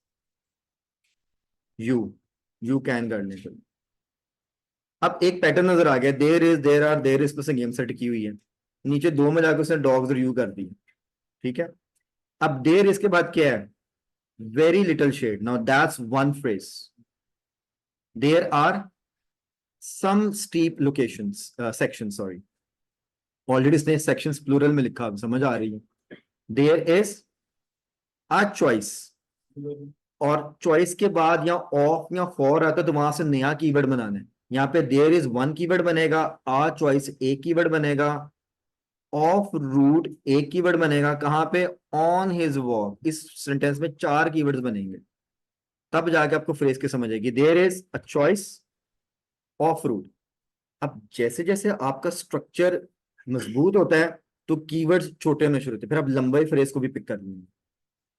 you, you can करने के लिए। अब एक पैटर्न नजर आ गया, there is, there are, there is पे गेम सेट की हुई है। नीचे दो में जाकर उसने डॉग्स और यू कर दी। ठीक है। अब देयर इसके बाद क्या है? Very little shade. Now that's one phrase. There are some steep locations section, sorry, already इसने सेक्शंस प्लूरल में लिखा, समझ आ रही है। देयर इज अ चॉइस, और चॉइस के बाद या ऑफ या फॉर आता है तो वहां से नया कीवर्ड बनाना है। यहाँ पे देयर इज वन कीवर्ड बनेगा, आ चॉइस एक कीवर्ड बनेगा, ऑफ रूट एक कीवर्ड बनेगा। कहाँ पे? On his walk. इस सेंटेंस में चार कीवर्ड्स बनेंगे, तब जाके आपको फ्रेज की समझ आएगी। There is a choice of route. अब जैसे जैसे आपका स्ट्रक्चर मजबूत होता है तो कीवर्ड्स छोटे होने शुरू होते हैं, फिर आप लंबाई फ्रेज को भी पिक कर लेंगे।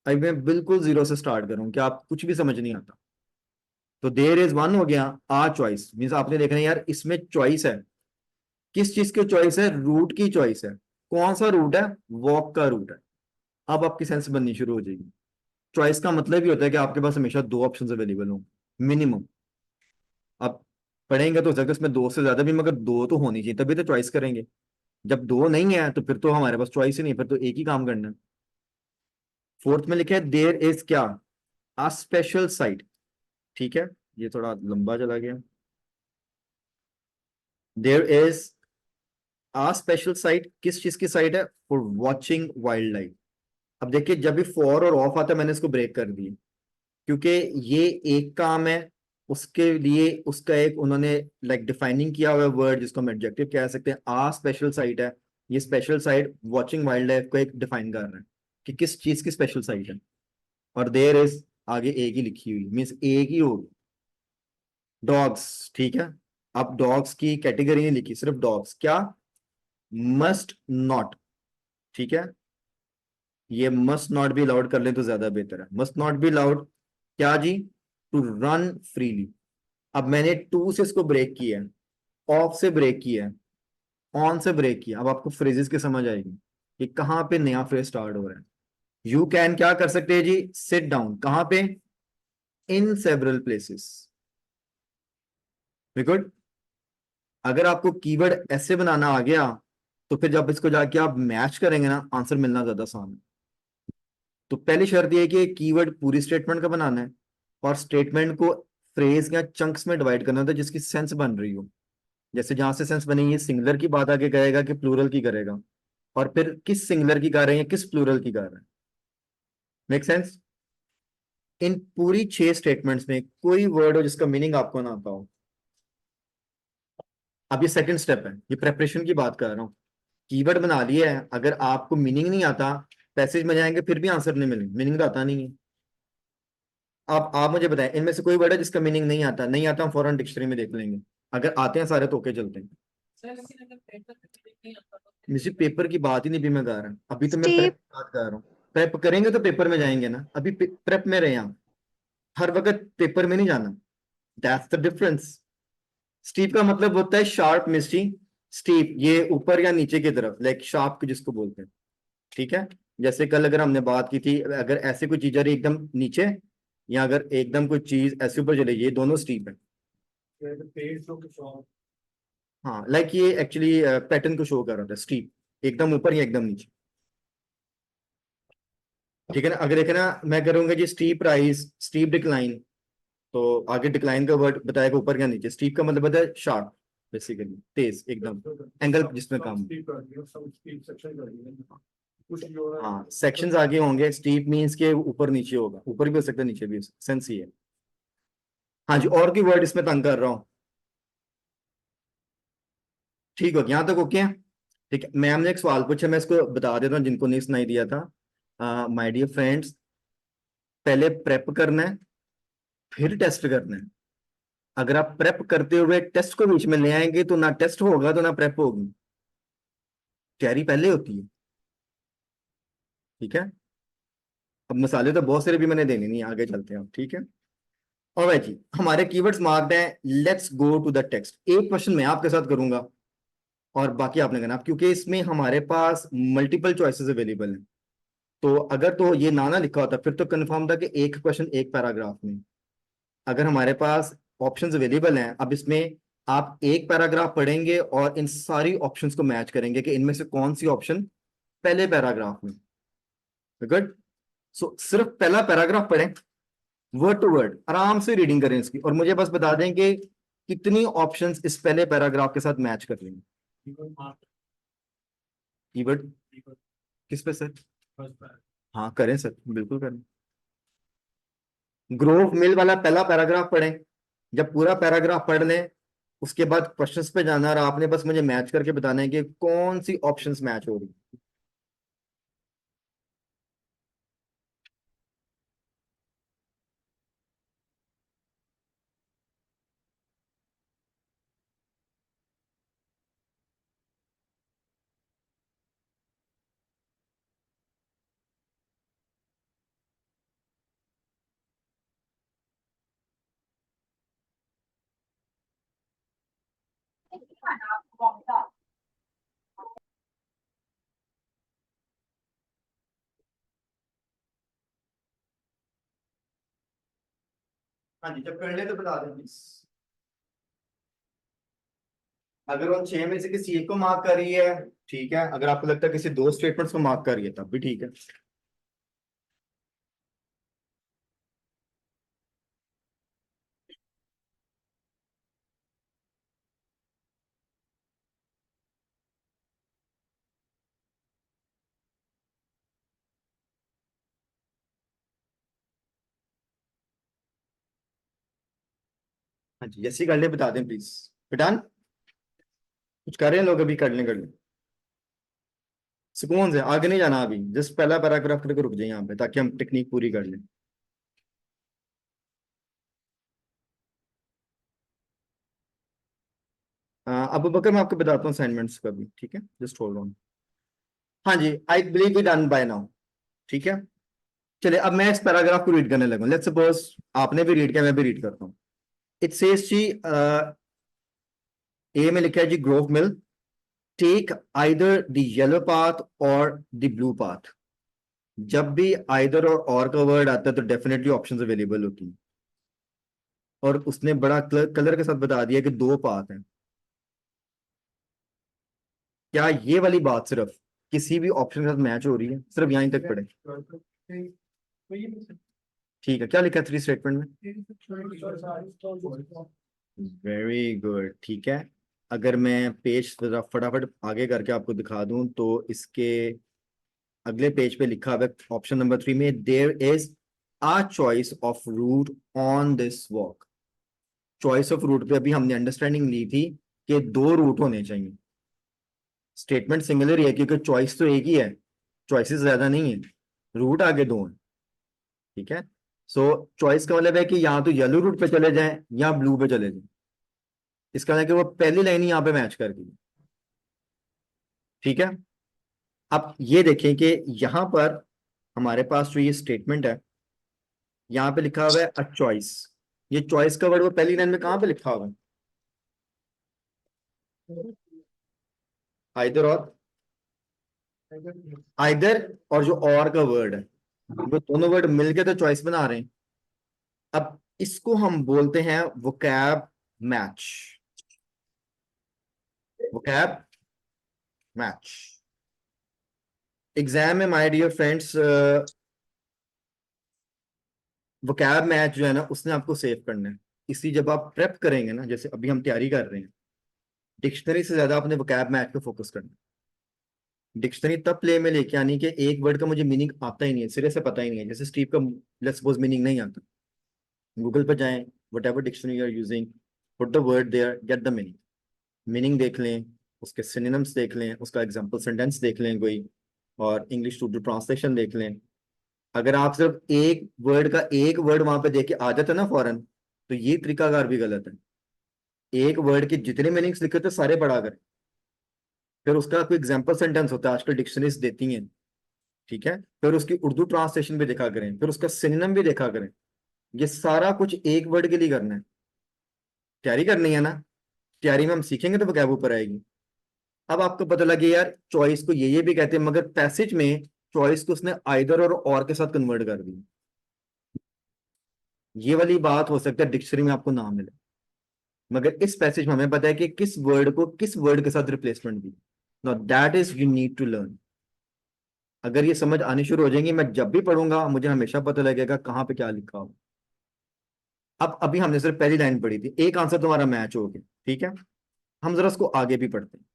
अभी मैं बिल्कुल जीरो से स्टार्ट करूं कि आप कुछ भी समझ नहीं आता। तो देयर इज वन हो गया, आ चॉइस मीन्स आपने देखना है यार इसमें चॉइस है, किस चीज की चॉइस है? रूट की चॉइस है। कौन सा रूट है? वॉक का रूट है। अब आपकी सेंस बननी शुरू हो जाएगी। चॉइस का मतलब ही होता है कि आपके पास हमेशा दो ऑप्शंस अवेलेबल हो मिनिमम। आप पढ़ेंगे तो हो सकता है इसमें दो से ज्यादा भी, मगर दो तो होनी चाहिए, तभी तो चॉइस करेंगे। जब दो नहीं है तो फिर तो हमारे पास चॉइस ही नहीं, फिर तो एक ही काम करना है। फोर्थ में लिखा है देयर इज क्या? A special site. ठीक है, ये थोड़ा लंबा चला गया। There is a special site, किस चीज की साइट है? For watching wildlife. अब देखिए जब भी फॉर और ऑफ आता है मैंने इसको ब्रेक कर दिया, क्योंकि ये एक काम है, उसके लिए उसका एक उन्होंने लाइक डिफाइनिंग किया हुआ वर्ड जिसको हम एडजेक्टिव कह सकते हैं। आ स्पेशल साइट है, ये special site watching wild life को एक डिफाइन कर रहा है कि किस चीज की स्पेशल साइट है। और देयर इज आगे एक ही लिखी हुई, मीन्स एक ही होगी। डॉग्स, ठीक है। अब डॉग्स की कैटेगरी नहीं लिखी, सिर्फ डॉग्स। क्या? मस्ट नॉट, ठीक है। ये मस्ट नॉट बी अलाउड कर ले तो ज्यादा बेहतर है। मस्ट नॉट बी अलाउड क्या जी? To run freely. अब मैंने टू से इसको ब्रेक किया है, ऑफ से ब्रेक किया है, ऑन से ब्रेक किया। अब आपको फ्रेजेस की समझ आएगी कि कहां पे नया फ्रेज स्टार्ट हो रहा है। यू कैन क्या कर सकते हैं जी? Sit down. कहां पे? In several places. गुड। अगर आपको कीवर्ड ऐसे बनाना आ गया तो फिर जब इसको जाके आप मैच करेंगे ना, आंसर मिलना ज्यादा आसान है। तो पहली शर्त यह है कि कीवर्ड पूरी स्टेटमेंट का बनाना है, और स्टेटमेंट को फ्रेज या चंक्स में डिवाइड करना होता है जिसकी सेंस बन रही हो। जैसे जहां से सेंस बनेगी, सिंगुलर की बात आगे करेगा कि प्लूरल की करेगा, और फिर किस सिंगुलर की कर रहे हैं, किस प्लूरल की कर रहे हैं। Make sense? इन पूरी छह स्टेटमेंट्स में कोई वर्ड हो जिसका मीनिंग आपको ना आता हो। अब ये सेकंड स्टेप है, ये प्रेपरेशन की बात कर रहा हूँ। कीवर्ड बना लिया है, अगर आपको मीनिंग नहीं आता, पैसेज में जाएंगे फिर भी आंसर नहीं मिलेंगे, मीनिंग तो आता नहीं है। अब आप मुझे बताएं इनमें से कोई वर्ड है जिसका मीनिंग नहीं आता? नहीं आता, हम फौरन डिक्शनरी में देख लेंगे। अगर आते हैं सारे तो ओके चलते हैं। मुझे पेपर की बात ही नहीं भी मैं कर रहा, अभी तो मैं प्रेप स्टेप। की बात कर रहा हूँ। प्रेप करेंगे तो पेपर में जाएंगे ना, अभी प्रेप में रहे हम, हर वक्त पेपर में नहीं जाना। That's the difference. स्टीप का मतलब होता है शार्प मिस्टी। स्टीप ये ऊपर या नीचे की तरफ, लाइक शार्प जिसको बोलते हैं, ठीक है। जैसे कल अगर हमने बात की थी, अगर ऐसे कोई चीज आ रही है एकदम नीचे, या अगर एकदम कोई चीज ऐसे ऊपर चले, ये दोनों स्टीप है। हाँ, लाइक ये एक्चुअली पैटर्न को शो कर रहा था, स्टीप एकदम ऊपर या एकदम नीचे, ठीक है ना। अगर देखे ना मैं करूंगा जी स्टीप राइज, स्टीप डिक्लाइन, तो आगे डिक्लाइन का वर्ड बताएगा ऊपर या नीचे। स्टीप का मतलब होता है शार्प, बेसिकली तेज एकदम, एंगल जिसमें काम। हाँ, सेक्शंस आगे होंगे। स्टीप मींस के ऊपर नीचे होगा, ऊपर भी हो सकता है नीचे भी हो सकता है, सेंस ही है। हाँ जी, और की वर्ड इसमें तंग कर रहा हूँ? ठीक हो गया, यहाँ तक ओके है? ठीक है, मैम ने एक सवाल पूछा, मैं इसको बता देता हूँ जिनको नहीं सुनाई दिया था। माय डियर फ्रेंड्स, पहले प्रेप करना है, फिर टेस्ट करना है। अगर आप प्रेप करते हुए टेस्ट को बीच में ले आएंगे तो ना टेस्ट होगा तो ना प्रेप होगी। तैयारी पहले होती है, ठीक है। अब मसाले तो बहुत सारे भी मैंने देने नहीं, आगे चलते हैं अब, ठीक है। और भाई जी हमारे कीवर्ड्स मार्क्ड हैं, let's go to the text. एक क्वेश्चन मैं आपके साथ करूंगा और बाकी आपने करना, क्योंकि इसमें हमारे पास मल्टीपल चॉइसेस अवेलेबल हैं। तो अगर तो ये ना लिखा होता फिर तो कंफर्म था कि एक क्वेश्चन एक पैराग्राफ में। अगर हमारे पास ऑप्शंस अवेलेबल हैं, अब इसमें आप एक पैराग्राफ पढ़ेंगे और इन सारी ऑप्शंस को मैच करेंगे कि इनमें से कौन सी ऑप्शन पहले पैराग्राफ में। गुड। सो सिर्फ पहला पैराग्राफ पढ़ें, वर्ड टू वर्ड आराम से रीडिंग करें इसकी, और मुझे बस बता दें कि कितनी ऑप्शंस इस पहले पैराग्राफ के साथ मैच कर लेंगे? कीवर्ड किस पे सर? हाँ करें सर, बिल्कुल करें। ग्रोव मिल वाला पहला पैराग्राफ पढ़ें। जब पूरा पैराग्राफ पढ़ लें उसके बाद क्वेश्चंस पे जाना, और आपने बस मुझे मैच करके बताना है कि कौन सी ऑप्शंस मैच हो रही। हाँ जी, जब कर ले तो बता दें प्लीज। अगर वो 6 में से किसी एक को मार्क कर रही है ठीक है, अगर आपको लगता है किसी दो स्टेटमेंट्स को मार्क कर रही है तब भी ठीक है। हाँ जी, जैसी कर ले बता दें प्लीज। बेटान कुछ कर रहे हैं लोग, अभी कर लें। सुकून से आगे नहीं जाना, अभी जस्ट पहला पैराग्राफ करके रुक जाए यहाँ पे ताकि हम टेक्निक पूरी कर लें। अब बकर मैं आपको बताता हूँ असाइनमेंट्स का भी, ठीक है, जस्ट होल्ड ऑन। हाँ जी, I believe it done by now. ठीक है, चलिए अब मैं इस पैराग्राफ को रीड करने लगा। लेट्स सपोज आपने भी रीड किया, मैं भी रीड करता हूँ। इट सेज जी, ए में लिखा है जी Grove Mill, take either the yellow path और द ब्लू पाथ। जब भी आइदर और का वर्ड आता है तो डेफिनेटली ऑप्शंस अवेलेबल होती हैं, और उसने बड़ा कलर के साथ बता दिया कि दो पाथ हैं। क्या ये वाली बात सिर्फ किसी भी ऑप्शन के साथ मैच हो रही है? सिर्फ यहीं तक पढ़े। ठीक है, क्या लिखा है 3 स्टेटमेंट में? वेरी गुड, ठीक है। अगर मैं पेज फटाफट आगे करके आपको दिखा दूं तो इसके अगले पेज पे लिखा हुआ है ऑप्शन नंबर 3 में, there is a choice of route on this walk. Choice of route पे अभी हमने अंडरस्टैंडिंग ली थी कि दो रूट होने चाहिए। स्टेटमेंट सिंगुलर ही है क्योंकि चॉइस तो एक ही है, चॉइसेस ज्यादा नहीं है, रूट आगे दो हैं। ठीक है, सो चॉइस का मतलब है कि यहाँ तो येलो रूट पे चले जाएं या ब्लू पे चले जाएं। इसका मतलब है कि वो पहली लाइन ही यहाँ पे मैच कर दी। ठीक है, अब ये देखें कि यहाँ पर हमारे पास जो ये स्टेटमेंट है, यहाँ पे लिखा हुआ है अ चॉइस। ये चॉइस का वर्ड वो पहली लाइन में कहाँ पे लिखा हुआ है? आइदर और, आइदर और जो और का वर्ड है, वो दोनों वर्ड मिलके तो चॉइस बना रहे हैं। अब इसको हम बोलते हैं vocab match. Vocab match. Exam में my dear friends, vocab match जो है ना उसने आपको सेव करना है। इसलिए जब आप प्रेप करेंगे ना, जैसे अभी हम तैयारी कर रहे हैं, डिक्शनरी से ज्यादा आपने वोकैब मैच पे फोकस करना है। डिक्शनरी तब प्ले में लेके आनी कि एक वर्ड का मुझे मीनिंग आता ही नहीं है, सिरे से पता ही नहीं है। जैसे स्टीव का लेट्स सपोज मीनिंग नहीं आता, गूगल पर जाएं, whatever dictionary you are using, put the word there, get the meaning. Meaning देख लें, उसके सिनोनिम्स देख लें, उसका एग्जाम्पल सेंटेंस देख लें कोई, और इंग्लिश टू ट्रांसलेशन देख लें। अगर आप सिर्फ एक वर्ड का एक वर्ड वहां पे देख के आ जाते ना फौरन, तो ये तरीकाकार भी गलत है। एक वर्ड के जितने मीनिंग्स लिखे थे सारे पढ़ा करें, फिर उसका कोई एग्जाम्पल सेंटेंस होता है, आजकल डिक्शनरीज देती हैं। ठीक है, फिर उसकी उर्दू ट्रांसलेशन भी देखा करें, फिर उसका सिनोनिम भी देखा करें। ये सारा कुछ एक वर्ड के लिए करना है। तैयारी करनी है ना, तैयारी में हम सीखेंगे तो वोकैब ऊपर आएगी। अब आपको पता लगे यार चॉइस को ये भी कहते हैं, मगर पैसेज में चॉइस को उसने आइदर और के साथ कन्वर्ट कर दी। ये वाली बात हो सकता है डिक्शनरी में आपको ना मिले, मगर इस पैसेज में हमें पता है कि किस वर्ड को किस वर्ड के साथ रिप्लेसमेंट दी। Now that is you need to learn. अगर ये समझ आनी शुरू हो जाएंगी, मैं जब भी पढ़ूंगा मुझे हमेशा पता लगेगा कहाँ पे क्या लिखा हो। अब अभी हमने सिर्फ पहली लाइन पढ़ी थी, एक आंसर तुम्हारा मैच हो गया, ठीक है। हम जरा उसको आगे भी पढ़ते हैं।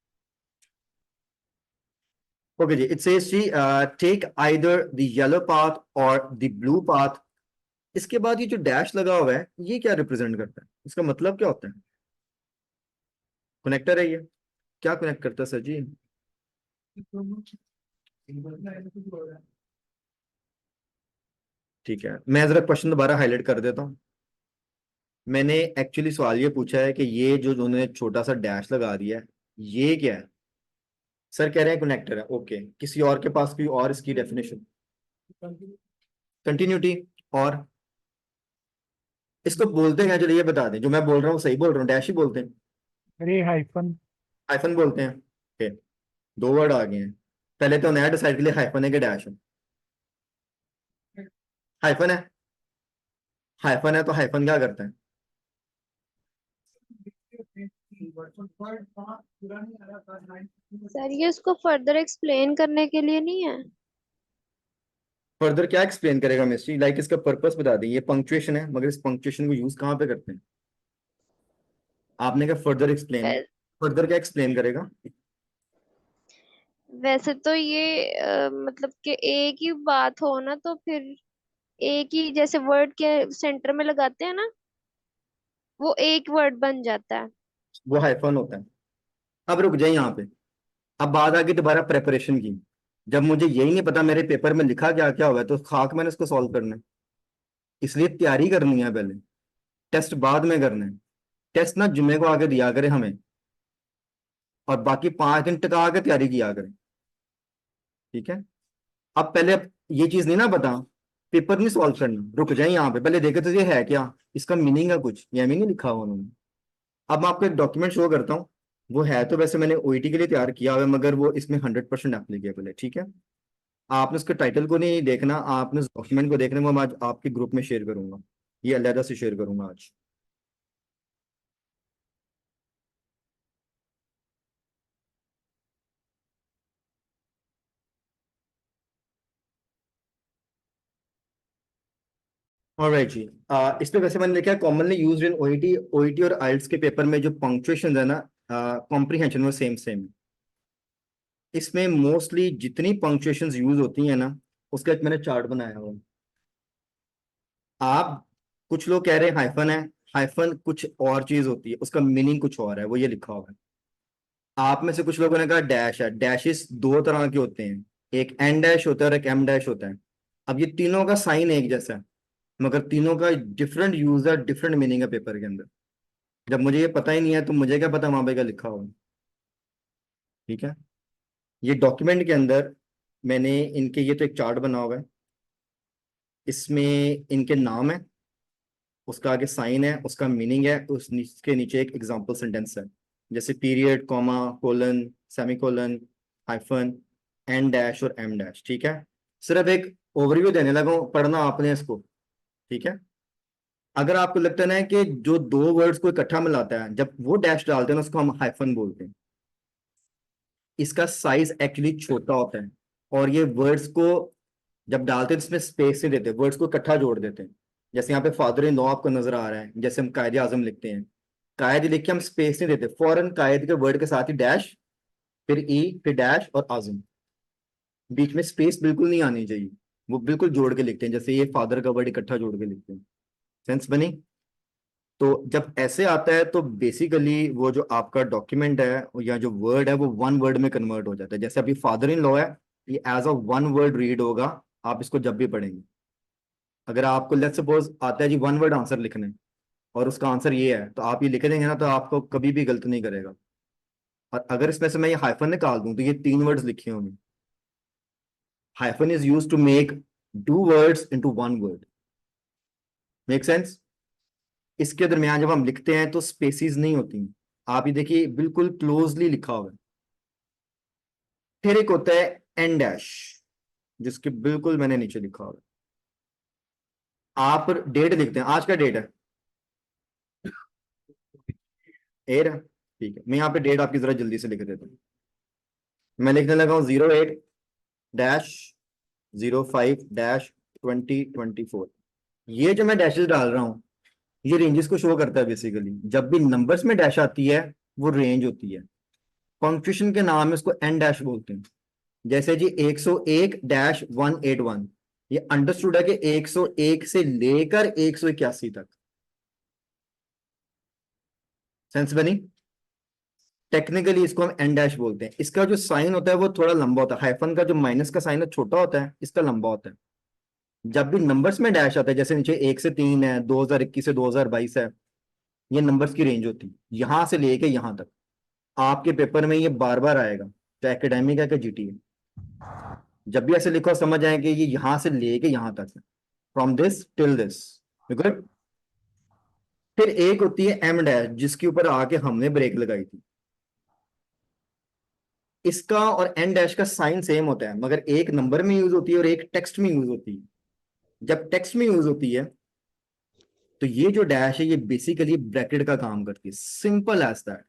ओके जी, इट सेज जी take either the yellow path और द ब्लू पाथ। इसके बाद ये जो डैश लगा हुआ है ये क्या रिप्रेजेंट करता है, इसका मतलब क्या होता है? कनेक्टर है ये, क्या कनेक्ट करता है सर जी? ठीक है, मैं जरा क्वेश्चन दोबारा हाईलाइट कर देता हूँ। मैंने एक्चुअली सवाल ये पूछा है कि ये जो उन्होंने छोटा सा डैश लगा दिया है ये क्या है? सर कह रहे हैं कनेक्टर है। ओके, किसी और के पास कोई और इसकी डेफिनेशन? कंटिन्यूटी। और इसको बोलते हैं, चलिए ये बता दें, जो मैं बोल रहा हूँ सही बोल रहा हूँ, डैश ही बोलते हैं? अरे हाइफन। हाइफन बोलते हैं। ओके, दो वर्ड आ गए हैं। पहले तो नया डिसाइड के लिए हाइफन है कि डैश है? हाइफन है। हाइफन है तो हाइफन क्या करता है? सर ये उसको फर्दर एक्सप्लेन करने के लिए नहीं है। फर्दर क्या एक्सप्लेन करेगा मिस्ट्री, लाइक इसका पर्पस बता दें। ये पंक्चुएशन है, मगर इस पंक्चुएशन को यूज कहाँ पे करते हैं? आपने क्या फर्दर एक्सप्लेन, वै, फर्दर क्या एक्सप्लेन करेगा? वैसे तो ये मतलब कि एक ही बात हो ना तो फिर एक ही जैसे वर्ड के सेंटर में लगाते हैं ना, वो एक वर्ड बन जाता है। वो हाइफन होता है। अब रुक जाए यहाँ पे। अब बात आ गई दोबारा प्रेपरेशन की। जब मुझे यही नहीं पता मेरे पेपर में लिखा क्या क्या हुआ है तो खाक मैंने इसको सॉल्व करना है। इसलिए तैयारी करनी है पहले, टेस्ट बाद में करना है। टेस्ट ना जुम्मे को आगे दिया करे हमें, और बाकी 5 दिन टिका के तैयारी किया करें, ठीक है। अब पहले ये चीज नहीं ना पता, पेपर नहीं सॉल्व करना, रुक जाए यहाँ पे, पहले देखे तो ये है क्या, इसका मीनिंग है कुछ, ये नहीं लिखा हुआ उन्होंने। अब मैं आपको एक डॉक्यूमेंट शो करता हूँ। वो है तो वैसे मैंने ओईटी के लिए तैयार किया हुआ है, मगर वो इसमें 100% एप्लीकेबल है, ठीक है। आपने उसके टाइटल को नहीं देखना, आपने उस डॉक्यूमेंट को देखना। वो मैं आज आपके ग्रुप में शेयर करूंगा, ये अलहदा से शेयर करूंगा आज। ऑलराइट जी, इस पे वैसे मैंने लिखा है commonly used in OET. OET और आइल्स के पेपर में जो पंक्चुएशन है ना, कॉम्प्रीहेंशन में सेम सेम। इसमें मोस्टली जितनी पंक्चुएशंस यूज होती हैं ना, उसका एक मैंने चार्ट बनाया हुआ है। आप, कुछ लोग कह रहे हैं हाइफन है, हाइफन कुछ और चीज होती है, उसका मीनिंग कुछ और है, वो ये लिखा हुआ है। आप में से कुछ लोगों ने कहा डैश है। डैशेस दो तरह के होते हैं, एक एन डैश होता है और एक एम डैश होता है। अब ये तीनों का साइन एक जैसा है, मगर तीनों का डिफरेंट यूज है, डिफरेंट मीनिंग है पेपर के अंदर। जब मुझे ये पता ही नहीं है तो मुझे क्या पता वहां पे क्या लिखा हुआ है, ठीक है। ये डॉक्यूमेंट के अंदर मैंने इनके, ये तो एक चार्ट बना हुआ है, इसमें इनके नाम है, उसका आगे साइन है, उसका मीनिंग है, उसके नीचे एक एग्जांपल सेंटेंस है, जैसे period, comma, colon, semicolon, hyphen, en dash और एम डैश, ठीक है। सिर्फ एक ओवरव्यू देने लगा हूं, पढ़ना आपने इसको, ठीक है। अगर आपको लगता है ना कि जो दो वर्ड्स को इकट्ठा मिलाता है, जब वो डैश डालते हैं ना, उसको हम हाइफन बोलते हैं। इसका साइज एक्चुअली छोटा होता है, और ये वर्ड्स को जब डालते हैं तो इसमें स्पेस नहीं देते, वर्ड्स को इकट्ठा जोड़ देते हैं। जैसे यहाँ पे फादर इन लॉ आपको नजर आ रहा है, जैसे हम कायदे आजम लिखते हैं, कायद लिख के हम स्पेस नहीं देते, फौरन कायद के वर्ड के साथ ही डैश, फिर ई, फिर डैश और आजम, बीच में स्पेस बिल्कुल नहीं आनी चाहिए। वो बिल्कुल जोड़ के लिखते हैं, जैसे ये फादर का वर्ड इकट्ठा जोड़ के लिखते हैं। सेंस बनी? तो जब ऐसे आता है तो बेसिकली वो जो आपका डॉक्यूमेंट है या जो वर्ड है वो वन वर्ड में कन्वर्ट हो जाता है। जैसे अभी फादर इन लॉ है, ये as a one word read होगा, आप इसको जब भी पढ़ेंगे। अगर आपको लेट्स सपोज आता है जी वन वर्ड आंसर लिखने, और उसका आंसर ये है, तो आप ये लिख देंगे ना, तो आपको कभी भी गलत नहीं करेगा। और अगर इसमें से मैं ये हाइफन निकाल दूं तो ये 3 वर्ड्स लिखे होंगे। Hyphen is use to make two words into one word. Make sense? इसके दरमियान जब हम लिखते हैं तो स्पेसिस नहीं होती। आप ये देखिए बिल्कुल क्लोजली लिखा हुआ है। फिर एक होता है एन डैश, जिसके बिल्कुल मैंने नीचे लिखा हुआ है। आप डेट लिखते हैं, आज का डेट है एट है, ठीक है। मैं यहाँ पे डेट आपकी जरा जल्दी से लिख देता हूँ। मैं लिखने लगा हूँ 08-05-2024। ये जो मैं डैशेस डाल रहा हूँ, ये रेंजेस को शो करता है बेसिकली। जब भी नंबर्स में डैश आती है वो रेंज होती है। पंक्चुएशन के नाम है, उसको एन डैश बोलते हैं। जैसे जी 101 डैश 181, ये अंडरस्टूड है कि 101 से लेकर 181 तक। सेंस बनी? टेक्निकली इसको हम एन डैश बोलते हैं। इसका जो साइन होता है वो थोड़ा लंबा होता है, हाइफन का जो माइनस का साइन है छोटा होता है, इसका लंबा होता है। जब भी नंबर्स में डैश आता है, जैसे नीचे 1 से 3 है, 2021 से 2022 है, ये नंबर्स की रेंज होती है यहां से लेके यहां तक। आपके पेपर में ये बार बार आएगा, चाहे एकेडमिक है कि जीटी है। जब भी ऐसे लिखो समझ आए कि ये यहां से लेके यहां तक है, from this till this. Good. फिर एक होती है एम डैश, जिसके ऊपर आके हमने ब्रेक लगाई थी। इसका और एन डैश का साइन सेम होता है, मगर एक नंबर में यूज होती है और एक टेक्स्ट में यूज होती है। जब टेक्स्ट में यूज होती है तो ये जो डैश है ये बेसिकली ब्रैकेट का काम करती है, सिंपल एज दैट।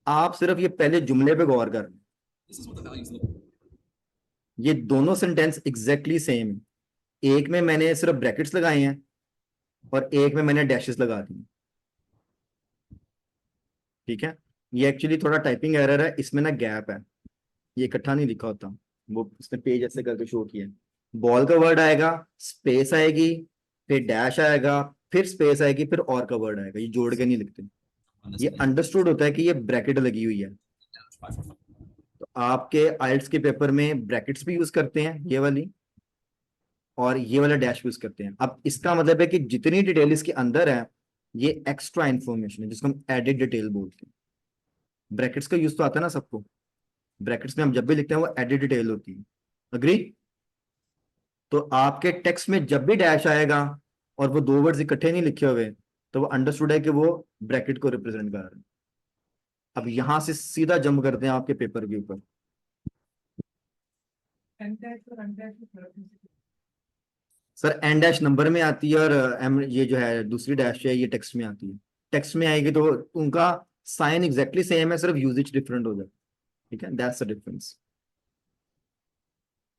आप सिर्फ ये पहले जुमले पे गौर कर। ये दोनों सेंटेंस एग्जैक्टली सेम है। एक में मैंने सिर्फ ब्रैकेट्स लगाए हैं और एक में मैंने डैशेस लगा दिए। ठीक है, ये एक्चुअली थोड़ा टाइपिंग एरर है, इसमें ना गैप है, ये इकट्ठा नहीं लिखा होता। वो उसने पेज ऐसे करके शो किया है। बॉल का वर्ड आएगा, स्पेस आएगी, फिर डैश आएगा, फिर स्पेस आएगी, फिर और का वर्ड आएगा। ये जोड़ के नहीं लिखते। ये अंडरस्टूड होता है कि ये ब्रैकेट लगी हुई है। तो आपके आइल्ट्स के पेपर में ब्रैकेट्स भी यूज करते हैं ये वाली, और ये वाला डैश यूज करते हैं। अब इसका मतलब है कि जितनी डिटेल इसके अंदर है ये एक्स्ट्रा इंफॉर्मेशन है, जिसको हम एडेड डिटेल बोलते हैं। ब्रैकेट्स का यूज तो आता है ना सबको, ब्रैकेट्स में हम जब भी लिखते हैं वो एडेड डिटेल होती है। अग्री? तो आपके टेक्स्ट में जब भी डैश आएगा और वो दो वर्ड्स इकट्ठे नहीं लिखे हुए, तो वो अंडरस्टूड है कि वो ब्रैकेट को रिप्रेजेंट कर रहे हैं। अब यहां से सीधा जंप करते हैं आपके पेपर के ऊपर। सर एन डैश नंबर में आती है और एम ये जो है दूसरी डैश है ये टेक्स्ट में आती है। टेक्स्ट में आएगी तो उनका साइन एग्जैक्टली सेम है, सिर्फ यूजेज डिफरेंट हो जाए। ठीक है, दैट्स द डिफरेंस।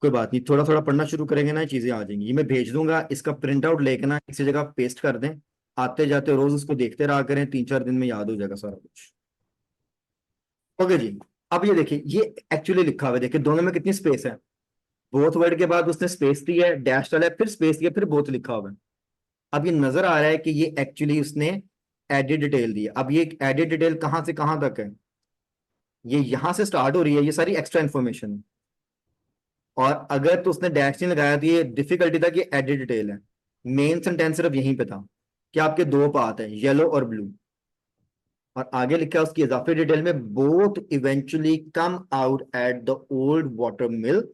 कोई बात नहीं, थोड़ा थोड़ा पढ़ना शुरू करेंगे ना चीजें आ जाएंगी। ये मैं भेज दूंगा, इसका प्रिंट आउट लेके ना किसी जगह पेस्ट कर दें। आते जाते रोज उसको देखते रहा करें, 3-4 दिन में याद हो जाएगा सारा कुछ। ओके जी। अब ये देखिए, ये एक्चुअली लिखा हुआ है, देखिए दोनों में कितनी स्पेस है। बोथ वर्ड के बाद उसने स्पेस दी है, डैश डाला है, फिर स्पेस दिया, फिर बोथ लिखा हुआ है। अब ये नजर आ रहा है कि ये एक्चुअली उसने एडिट डिटेल दी है। अब ये एडिट डिटेल कहां से कहां तक है, ये यहां से स्टार्ट हो रही है, ये सारी एक्स्ट्रा इन्फॉर्मेशन है। और अगर तो उसने डैश नहीं लगाया तो ये डिफिकल्टी था कि एडिट डिटेल है। मेन सेंटेंस सिर्फ यहीं पे था कि आपके दो पाथ है, येलो और ब्लू। और आगे लिखा है उसकी इजाफी डिटेल में, both eventually come out at the old water mill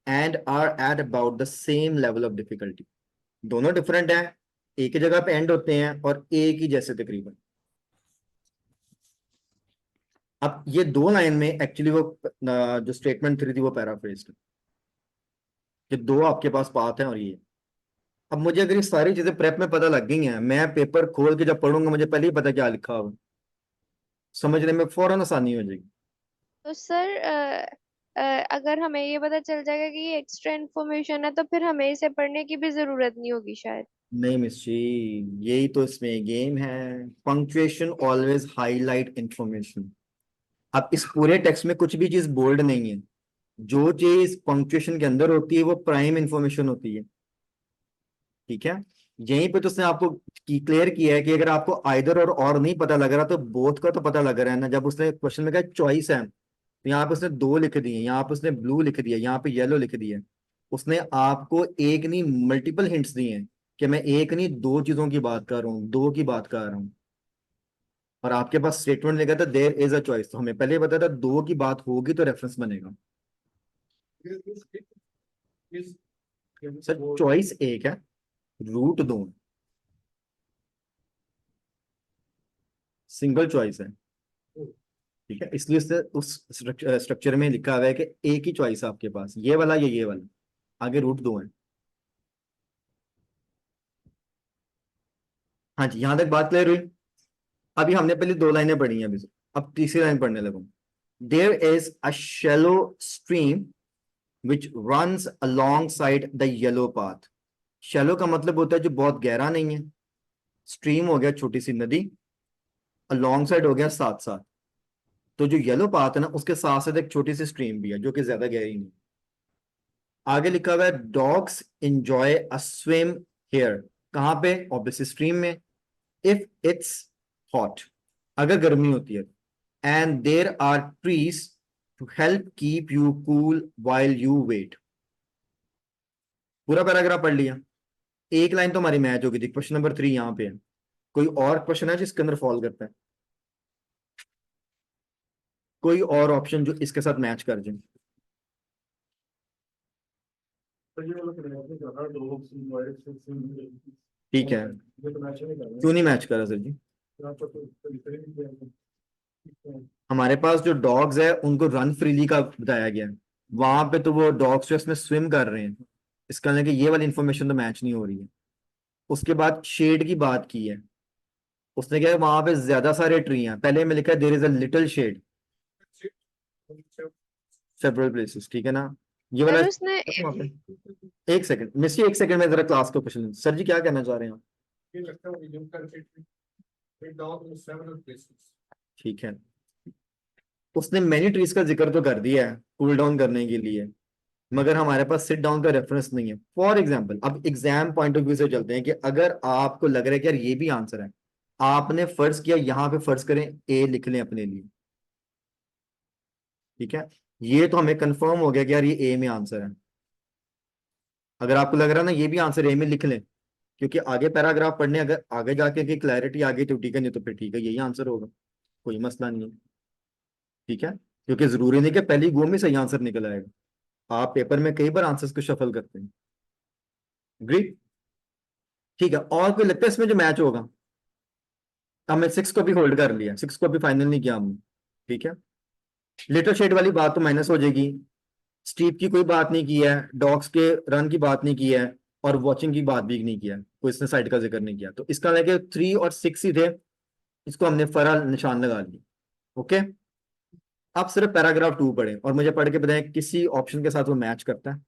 and are at about the same level of difficulty. दोनों डिफरेंट है, एक ही जगह पे एंड होते हैं और एक ही जैसे तकरीबन। अब ये दो लाइन में एक्चुअली वो जो स्टेटमेंट 3 थी वो पैराफ्रेज्ड है। ये दो आपके पास पाथ है और ये। अब मुझे अगर ये सारी चीजें प्रेप में पता लग गई हैं, मैं पेपर खोल के जब पढ़ूंगा मुझे पहले ही पता क्या लिखा होगा, समझने में फौरन आसानी हो जाएगी। तो सर अगर हमें ये पता चल जाएगा कि ये एक्स्ट्रा इन्फॉर्मेशन है तो फिर हमें इसे पढ़ने की भी जरूरत नहीं होगी शायद। नहीं मिस जी, यही तो इसमें गेम है। Punctuation always highlight information. अब इस पूरे टेक्स्ट में कुछ भी चीज बोल्ड नहीं है। जो चीज पंक्चुएशन के अंदर होती है वो प्राइम इंफॉर्मेशन होती है। ठीक है, यहीं पे तो उसने आपको क्लियर किया है कि अगर आपको आइदर और नहीं पता लग रहा तो बोथ का तो पता लग रहा है ना। जब उसने क्वेश्चन में कहा चॉइस है, तो यहाँ पे उसने दो लिख दिए, यहाँ पे उसने ब्लू लिख दिया, यहाँ पे येलो लिख दिया। उसने आपको एक नहीं मल्टीपल हिंट्स दिए हैं कि मैं एक नहीं दो चीजों की बात कर रहा हूँ, दो की बात कर रहा हूँ। और आपके पास स्टेटमेंट लिखा था देयर इज अ चॉइस, तो हमें पहले ही पता था दो की बात होगी तो रेफरेंस बनेगा। सर चॉइस एक है, रूट दो है, सिंगल चॉइस है। ठीक है, इसलिए उसने उस स्ट्रक्चर में लिखा हुआ है कि एक ही चॉइस है आपके पास, ये वाला या ये वाला, आगे रूट दो है। हाँ जी, यहां तक बात क्लियर हुई। अभी हमने पहले दो लाइनें पढ़ी हैं अभी से। अब तीसरी लाइन पढ़ने लगूं। There is a shallow stream which runs alongside the yellow path. Shallow का मतलब होता है जो बहुत गहरा नहीं है, स्ट्रीम हो गया छोटी सी नदी, अलॉन्ग साइड हो गया साथ साथ। तो जो येलो पाथ है ना, उसके साथ साथ एक छोटी सी स्ट्रीम भी है जो कि ज्यादा गहरी नहीं। आगे लिखा हुआ है dogs enjoy a swim here. कहाँ पे? ऑब्वियसली स्ट्रीम में। इफ इट्स हॉट, अगर गर्मी होती है, and there are trees to help keep you cool while you wet. पूरा पैराग्राफ पढ़ लिया। एक लाइन तो हमारी मैच हो गई थी, क्वेश्चन नंबर 3 यहाँ पे है। कोई और क्वेश्चन है जिसके अंदर फॉल करता है? कोई और ऑप्शन जो इसके साथ मैच कर जाए? ठीक है, क्यों नहीं मैच कर रहा सर जी? हमारे पास जो डॉग्स है उनको रन फ्रीली का बताया गया है, वहां पे तो वो डॉग्स जो इसमें स्विम कर रहे हैं। इसका मतलब कि ये वाली इंफॉर्मेशन तो मैच नहीं हो रही है। उसके बाद शेड की बात की है, उसने क्या है वहां पे ज्यादा सारे ट्री हैं, पहले में लिखा है there is a little shade several places, ठीक है ना? ये वाला सर उसने वहाँ पे। एक सेकंड मिस्सी, एक सेकंड में जरा क्लास को क्वेश्चन सर जी क्या कहना चाह रहे हैं आप? ठीक है, उसने मैनी ट्रीज का जिक्र तो कर दिया है कूल डाउन करने के लिए, मगर हमारे पास सिट डाउन का रेफरेंस नहीं है। फॉर एग्जाम्पल, अब एग्जाम पॉइंट ऑफ व्यू से चलते हैं कि अगर आपको लग रहा है कि यार ये भी आंसर है, आपने फर्ज किया यहाँ पे, फर्ज करें ए लिख लें अपने लिए, ठीक है? ये तो हमें कंफर्म हो गया कि यार ये ए में आंसर है। अगर आपको लग रहा है ना ये भी आंसर ए में, लिख लें, क्योंकि आगे पैराग्राफ पढ़ने अगर आगे जाके की क्लैरिटी आ गई तो ठीक है, नहीं तो फिर ठीक है यही आंसर होगा, कोई मसला नहीं है, ठीक है? क्योंकि जरूरी नहीं कि पहली गो में सही आंसर निकल आएगा, आप पेपर में कई बार आंसर्स को शफल करते हैं। ग्रीट, ठीक है। और कोई लगता है इसमें जो मैच होगा? हमने 6 को भी होल्ड कर लिया, 6 को भी फाइनल नहीं किया हमने, ठीक है? लिटिल शेड वाली बात तो माइनस हो जाएगी, स्टीप की कोई बात नहीं की है, डॉग्स के रन की बात नहीं की है, और वॉचिंग की बात भी नहीं किया है, कोई इसने साइड का जिक्र नहीं किया, तो इसका लगे 3 और 6 ही थे, इसको हमने फरा निशान लगा लिया। ओके, आप सिर्फ पैराग्राफ 2 पढ़ें और मुझे पढ़ के बताएं किसी ऑप्शन के साथ वो मैच करता है।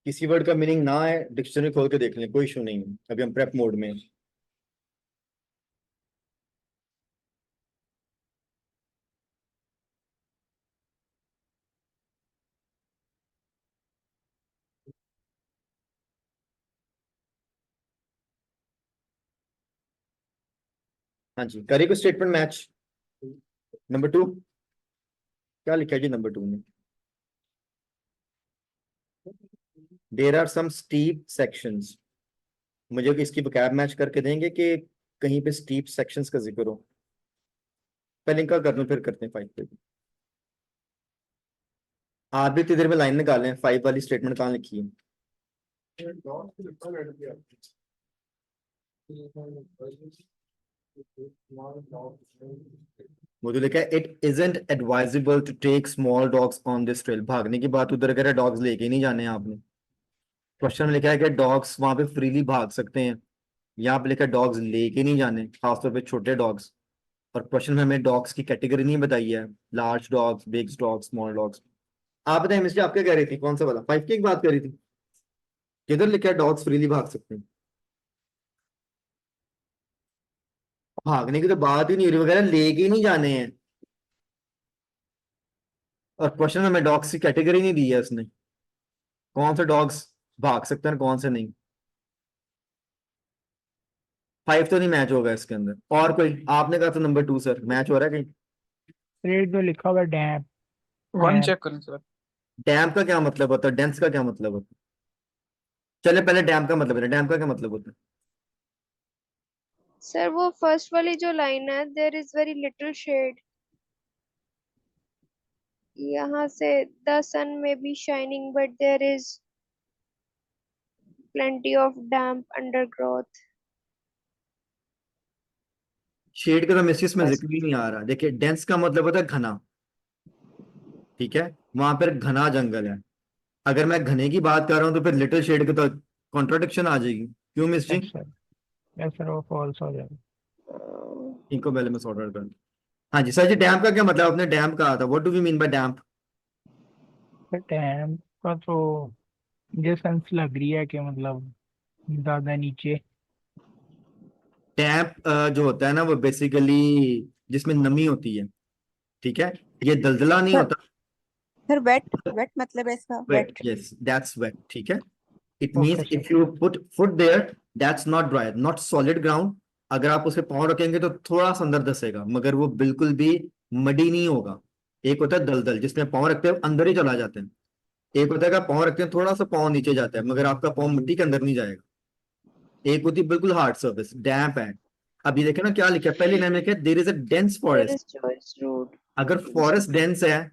किसी वर्ड का मीनिंग ना है, डिक्शनरी खोल के देख लें, कोई इशू नहीं है, अभी हम प्रेप मोड में हैं। हाँ जी, करिए कोई स्टेटमेंट मैच। नंबर 2, क्या लिखा है जी नंबर 2 में? There are some steep sections. मुझे इसकी वोकैब मैच करके देंगे कि कहीं पे स्टीप सेक्शंस का जिक्र हो? पहले इनका कर दूं फिर करते हैं 5 पे। आप भी इतनी देर में लाइन निकालें, 5 वाली स्टेटमेंट कहाँ लिखी है? मुझे लिखा है it isn't advisable to take small dogs on this trail. भागने की बात उधर कह रहा है, डॉग्स लेके ही नहीं जाने हैं आपने। क्वेश्चन में लिखा है कि डॉग्स वहां पे फ्रीली भाग सकते हैं, यहाँ पे लिखा है डॉग्स लेके नहीं जाने, खासतौर पे छोटे डॉग्स। और क्वेश्चन में हमें डॉग्स की कैटेगरी नहीं बताई है, large dogs, big dogs, small dogs. आप बताएं मिस्टर, आप क्या कह रही थी, कौन सा वाला 5 की एक बात कर रही थी? किधर लिखा है डॉग्स फ्रीली भाग सकते हैं? भागने की तो बात ही नहीं हो रही, वगैरह लेके ही नहीं जाने हैं। और क्वेश्चन में हमें डॉग्स की कैटेगरी नहीं दी है उसने। कौन से डॉग्स भाग सकते हैं कौन से नहीं? 5 तो नहीं मैच होगा इसके अंदर। और कोई? आपने कहा था नंबर 2 सर, मैच हो रहा है कहीं? रेड जो लिखा हुआ है डैम। वन डैम चेक करें सर। डैम का क्या मतलब होता है? डेंस का क्या मतलब होता है? चले पहले डैम का मतलब है, डैम का क्या मतलब होता है? सर वो फर्स्ट वाली जो लाइन है, there is very little shade, यहाँ से the sun may be shining but there is plenty of damp undergrowth। Shade का तो मिस्टिस में बस। जिक्र ही नहीं आ रहा। देखिए डेंस का मतलब होता है घना, ठीक है? वहां पर घना जंगल है। अगर मैं घने की बात कर रहा हूँ तो फिर लिटिल शेड की तो कॉन्ट्रोडिक्शन आ जाएगी। क्यों मिस जी? Yes sir. यस सर, वो फॉल्स हो जाएगा। इनको पहले मैं सॉर्ट आउट कर। हाँ जी सर जी, डैम्प का क्या मतलब? आपने डैम्प कहा था, what do we mean by damp? Sir dam का तो मुझे सेंस लग रही है कि मतलब ज्यादा नीचे। डैम्प जो होता है ना वो बेसिकली जिसमें नमी होती है, ठीक है? ये दलदला नहीं सर होता। सर वेट वेट मतलब है इसका wet, wet. Yes that's wet, ठीक है? It okay means sir. If you put foot there, that's not dry, not solid ground. अगर आप उसे पाँव रखेंगे तो थोड़ा सा अंदर धसेगा, मगर वो बिल्कुल भी मडी नहीं होगा। एक होता है दलदल जिसमें पाँव रखते हैं अंदर ही चला जाते हैं। एक होता है कि आप पाँव रखते हैं थोड़ा सा पाँव नीचे जाता है, मगर आपका पाँव मिट्टी के अंदर नहीं जाएगा। एक होती है बिल्कुल हार्ड सर्फेस, डैम्प है। अब ये देखे ना क्या लिखा है, पहली लाइन में क्या, there is a dense there forest. Is choice route. अगर फॉरेस्ट डेंस है,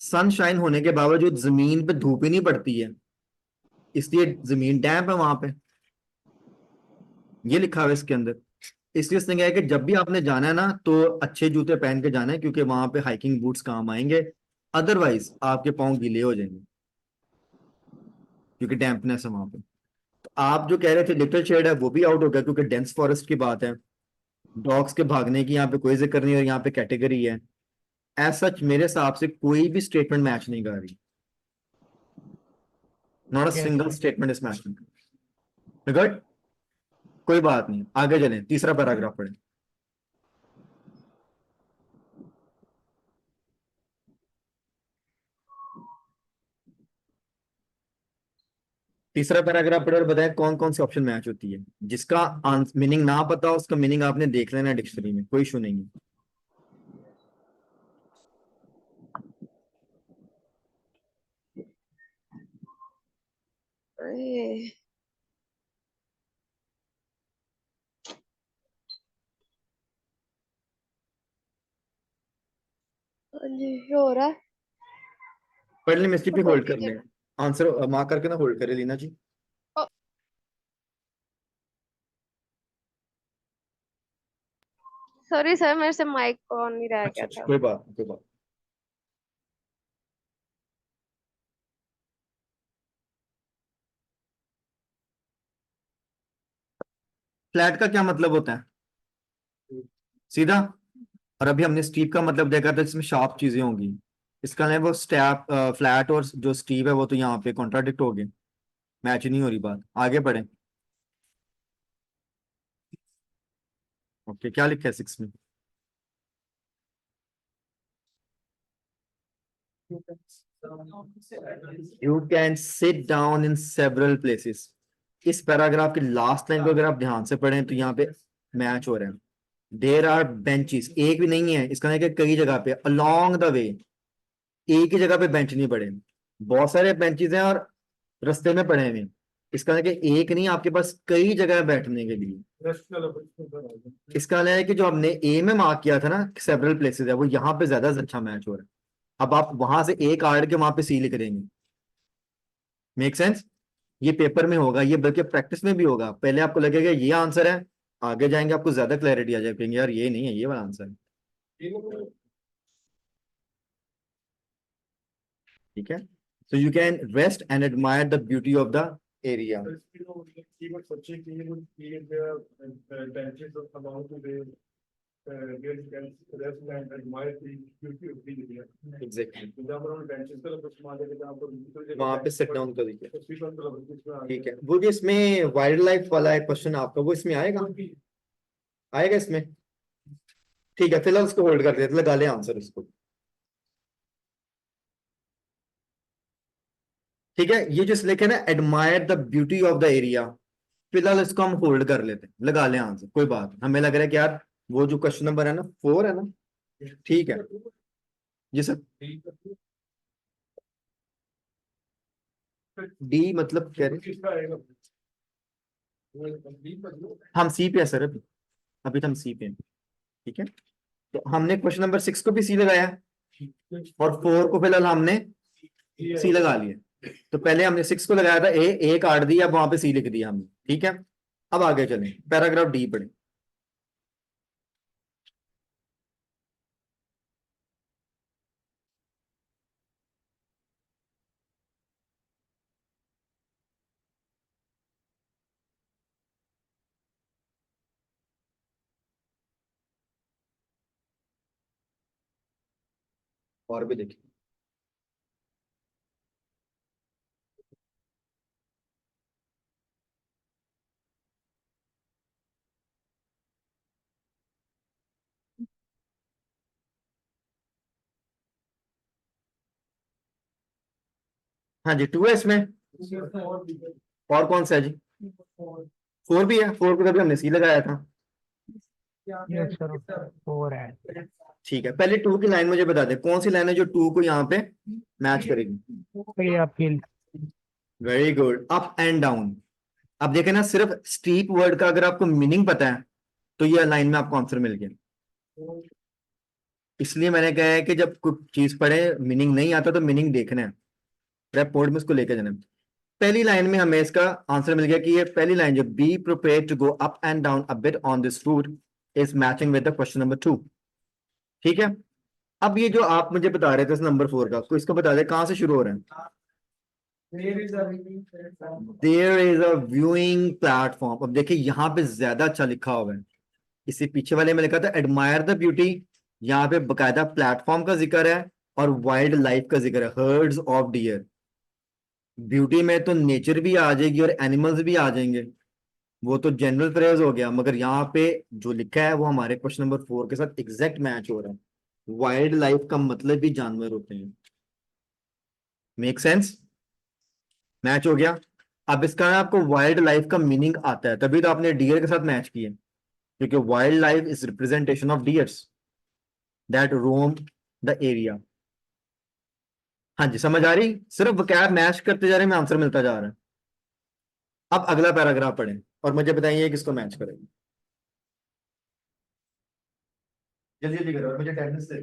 सनशाइन होने के बावजूद जमीन पे धूप ही नहीं पड़ती है, इसलिए जमीन डैम्प है वहां पे। ये लिखा हुआ है इसके अंदर। इसलिए इसने कहा है कि जब भी आपने जाना है ना तो अच्छे जूते पहन के जाना है, क्योंकि वहां पे हाइकिंग बूट्स काम आएंगे। अदरवाइज आपके पाँव गीले हो जाएंगे, क्योंकि डैम्पनेस है वहां पे। तो आप जो कह रहे थे लिटिल शेड है वो भी आउट हो गया, क्योंकि डेंस फॉरेस्ट की बात है। डॉग्स के भागने की यहाँ पे कोई जिक्र नहीं है, और यहाँ पे कैटेगरी है। एज सच मेरे हिसाब से कोई भी स्टेटमेंट मैच नहीं कर रही। Not a yes single sir. Statement is matching. Good, कोई बात नहीं, आगे चलें, तीसरा पैराग्राफ पढ़ें। तीसरा पैराग्राफ पढ़े और बताएं कौन कौन सी ऑप्शन मैच होती है। जिसका मीनिंग ना पता हो उसका मीनिंग आपने देख लेना डिक्शनरी में, कोई इशू नहीं है। अरे, हाँ जी हो रहा है। पढ़ ले मिस्टी पे फोटो होल्ड कर ठीक ले। आंसर मार्क करके ना होल्ड करे लीना जी। है। सॉरी सर, मेरे से माइक ऑन नहीं रह अच्छा गया अच्छा, था। कोई बात नहीं, कोई बात। फ्लैट का क्या मतलब होता है? सीधा। और अभी हमने स्टीप का मतलब देखा था जिसमें शार्प चीजें होंगी। इसका नहीं, वो स्टैप फ्लैट और जो स्टीप है वो तो यहाँ पे कॉन्ट्राडिक्ट हो गए, मैच ही नहीं हो रही बात। आगे बढ़े। ओके, क्या लिखा है 6 में? You can sit down in several places. इस पैराग्राफ की लास्ट लाइन को अगर आप ध्यान से पढ़ें तो यहाँ पे मैच हो रहे हैं। देर आर बेंचेस, एक भी नहीं है, इसका नहीं कि कई जगह पे अलोंग द वे। एक ही जगह पे बेंच नहीं पड़े, बहुत सारे बेंचेस हैं और रास्ते में पड़े हुए हैं। इसका नहीं कि एक नहीं, आपके पास कई जगह है बैठने के लिए। इसका नहीं है कि जो हमने ए में मार्क किया था ना सेवरल प्लेसेस है, वो यहाँ पे ज्यादा अच्छा मैच हो रहा है। अब आप वहां से एक आड़ के वहां पे सी लिख देंगे। Make sense? ये पेपर में होगा, ये बल्कि प्रैक्टिस में भी होगा। पहले आपको लगेगा ये आंसर है, आगे जाएंगे आपको ज्यादा क्लैरिटी आ जाएगी, यार ये नहीं है, ये वाला आंसर है। ठीक है? So you can rest and admire the beauty of the area. Exactly, वहां पे सेट डाउन कर दीजिए। ठीक है, वो जो इसमें वाइल्ड लाइफ वाला है क्वेश्चन आपका, वो इसमें आएगा? आएगा इसमें? ठीक है, फिलहाल उसको होल्ड कर देते, लगा ले आंसर उसको। ठीक है, ये जो लिखे ना admire the beauty of the area, फिलहाल इसको हम होल्ड कर लेते हैं, लगा लें आंसर, कोई बात नहीं। हमें लग रहा है कि यार वो जो क्वेश्चन नंबर है ना 4 है ना, ठीक है जी सर। डी मतलब कह रहे हम सी पे है सर, अभी अभी तो हम सी पे हैं, ठीक है। तो हमने क्वेश्चन नंबर 6 को भी सी लगाया और 4 को फिलहाल हमने सी लगा लिया। तो पहले हमने 6 को लगाया था ए काट दिया, अब वहां पे सी लिख दिया हमने, ठीक है। अब आगे चलें, पैराग्राफ डी पढ़े। और भी देखिए, हाँ जी 2 है इसमें, और कौन सा है जी? 4 भी है, 4 को कभी हमने सी लगाया था। यस सर 4 है। ठीक है, पहले 2 की लाइन मुझे बता दे, कौन सी लाइन है जो 2 को यहाँ पे मैच करेगी? ये uphill. Very good, up and down. अब देखें ना, सिर्फ स्टीप वर्ड का अगर आपको मीनिंग पता है तो ये लाइन में आपको आंसर मिल गया। इसलिए मैंने कहा है कि जब कुछ चीज पढ़े मीनिंग नहीं आता तो मीनिंग देखना है, रेप बोर्ड में उसको लेकर जाना है। पहली लाइन में हमें इसका आंसर मिल गया कि ये पहली लाइन जो be prepare to go up and down a bit on this route is matching with the question number 2, ठीक है। अब ये जो आप मुझे बता रहे थे इस नंबर 4 का, इसको बता दे कहां से शुरू हो रहे हैं। There is a viewing platform. अब देखिए यहाँ पे ज्यादा अच्छा लिखा हुआ है, इससे पीछे वाले में लिखा था एडमायर द ब्यूटी, यहाँ पे बकायदा प्लेटफॉर्म का जिक्र है और वाइल्ड लाइफ का जिक्र है, हर्ड्स ऑफ डियर। ब्यूटी में तो नेचर भी आ जाएगी और एनिमल्स भी आ जाएंगे, वो तो जनरल फ्रेज हो गया, मगर यहाँ पे जो लिखा है वो हमारे क्वेश्चन नंबर 4 के साथ एग्जैक्ट मैच हो रहा है। वाइल्ड लाइफ का मतलब भी जानवर होते हैं, मेक सेंस, मैच हो गया। अब इसका ना आपको वाइल्ड लाइफ का मीनिंग आता है, तभी तो आपने डियर के साथ मैच किया, क्योंकि wild life is representation of dears that Rome the area. हाँ जी समझ आ रही, सिर्फ वकैब मैच करते जा रहे हैं, आंसर मिलता जा रहा है। अब अगला पैराग्राफ पढ़ें और मुझे बताइए किसको मैच करेगी, जल्दी जल्दी करो, मुझे अटेंडेंस दे।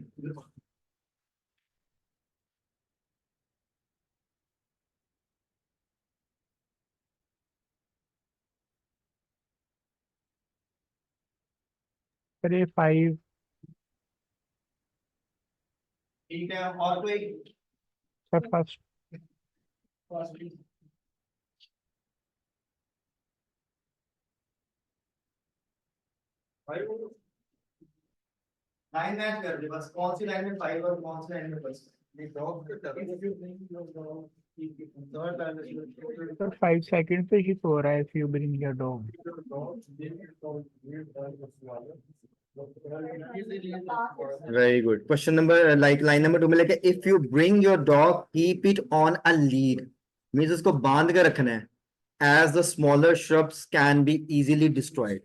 सर ये 5। ठीक है, और कोई? Sir first. लाइन मैच कर दे बस, कौन सी लाइन में 5 और कौन सी लाइन में बस। सर 5 सेकंड पे शिप हो रहा है if you bring your dog. Very good, question number like line number 2 में लिखा है if you bring your dog keep it on a lead, means उसको बांध कर रखना है, as the smaller shrubs can be easily destroyed,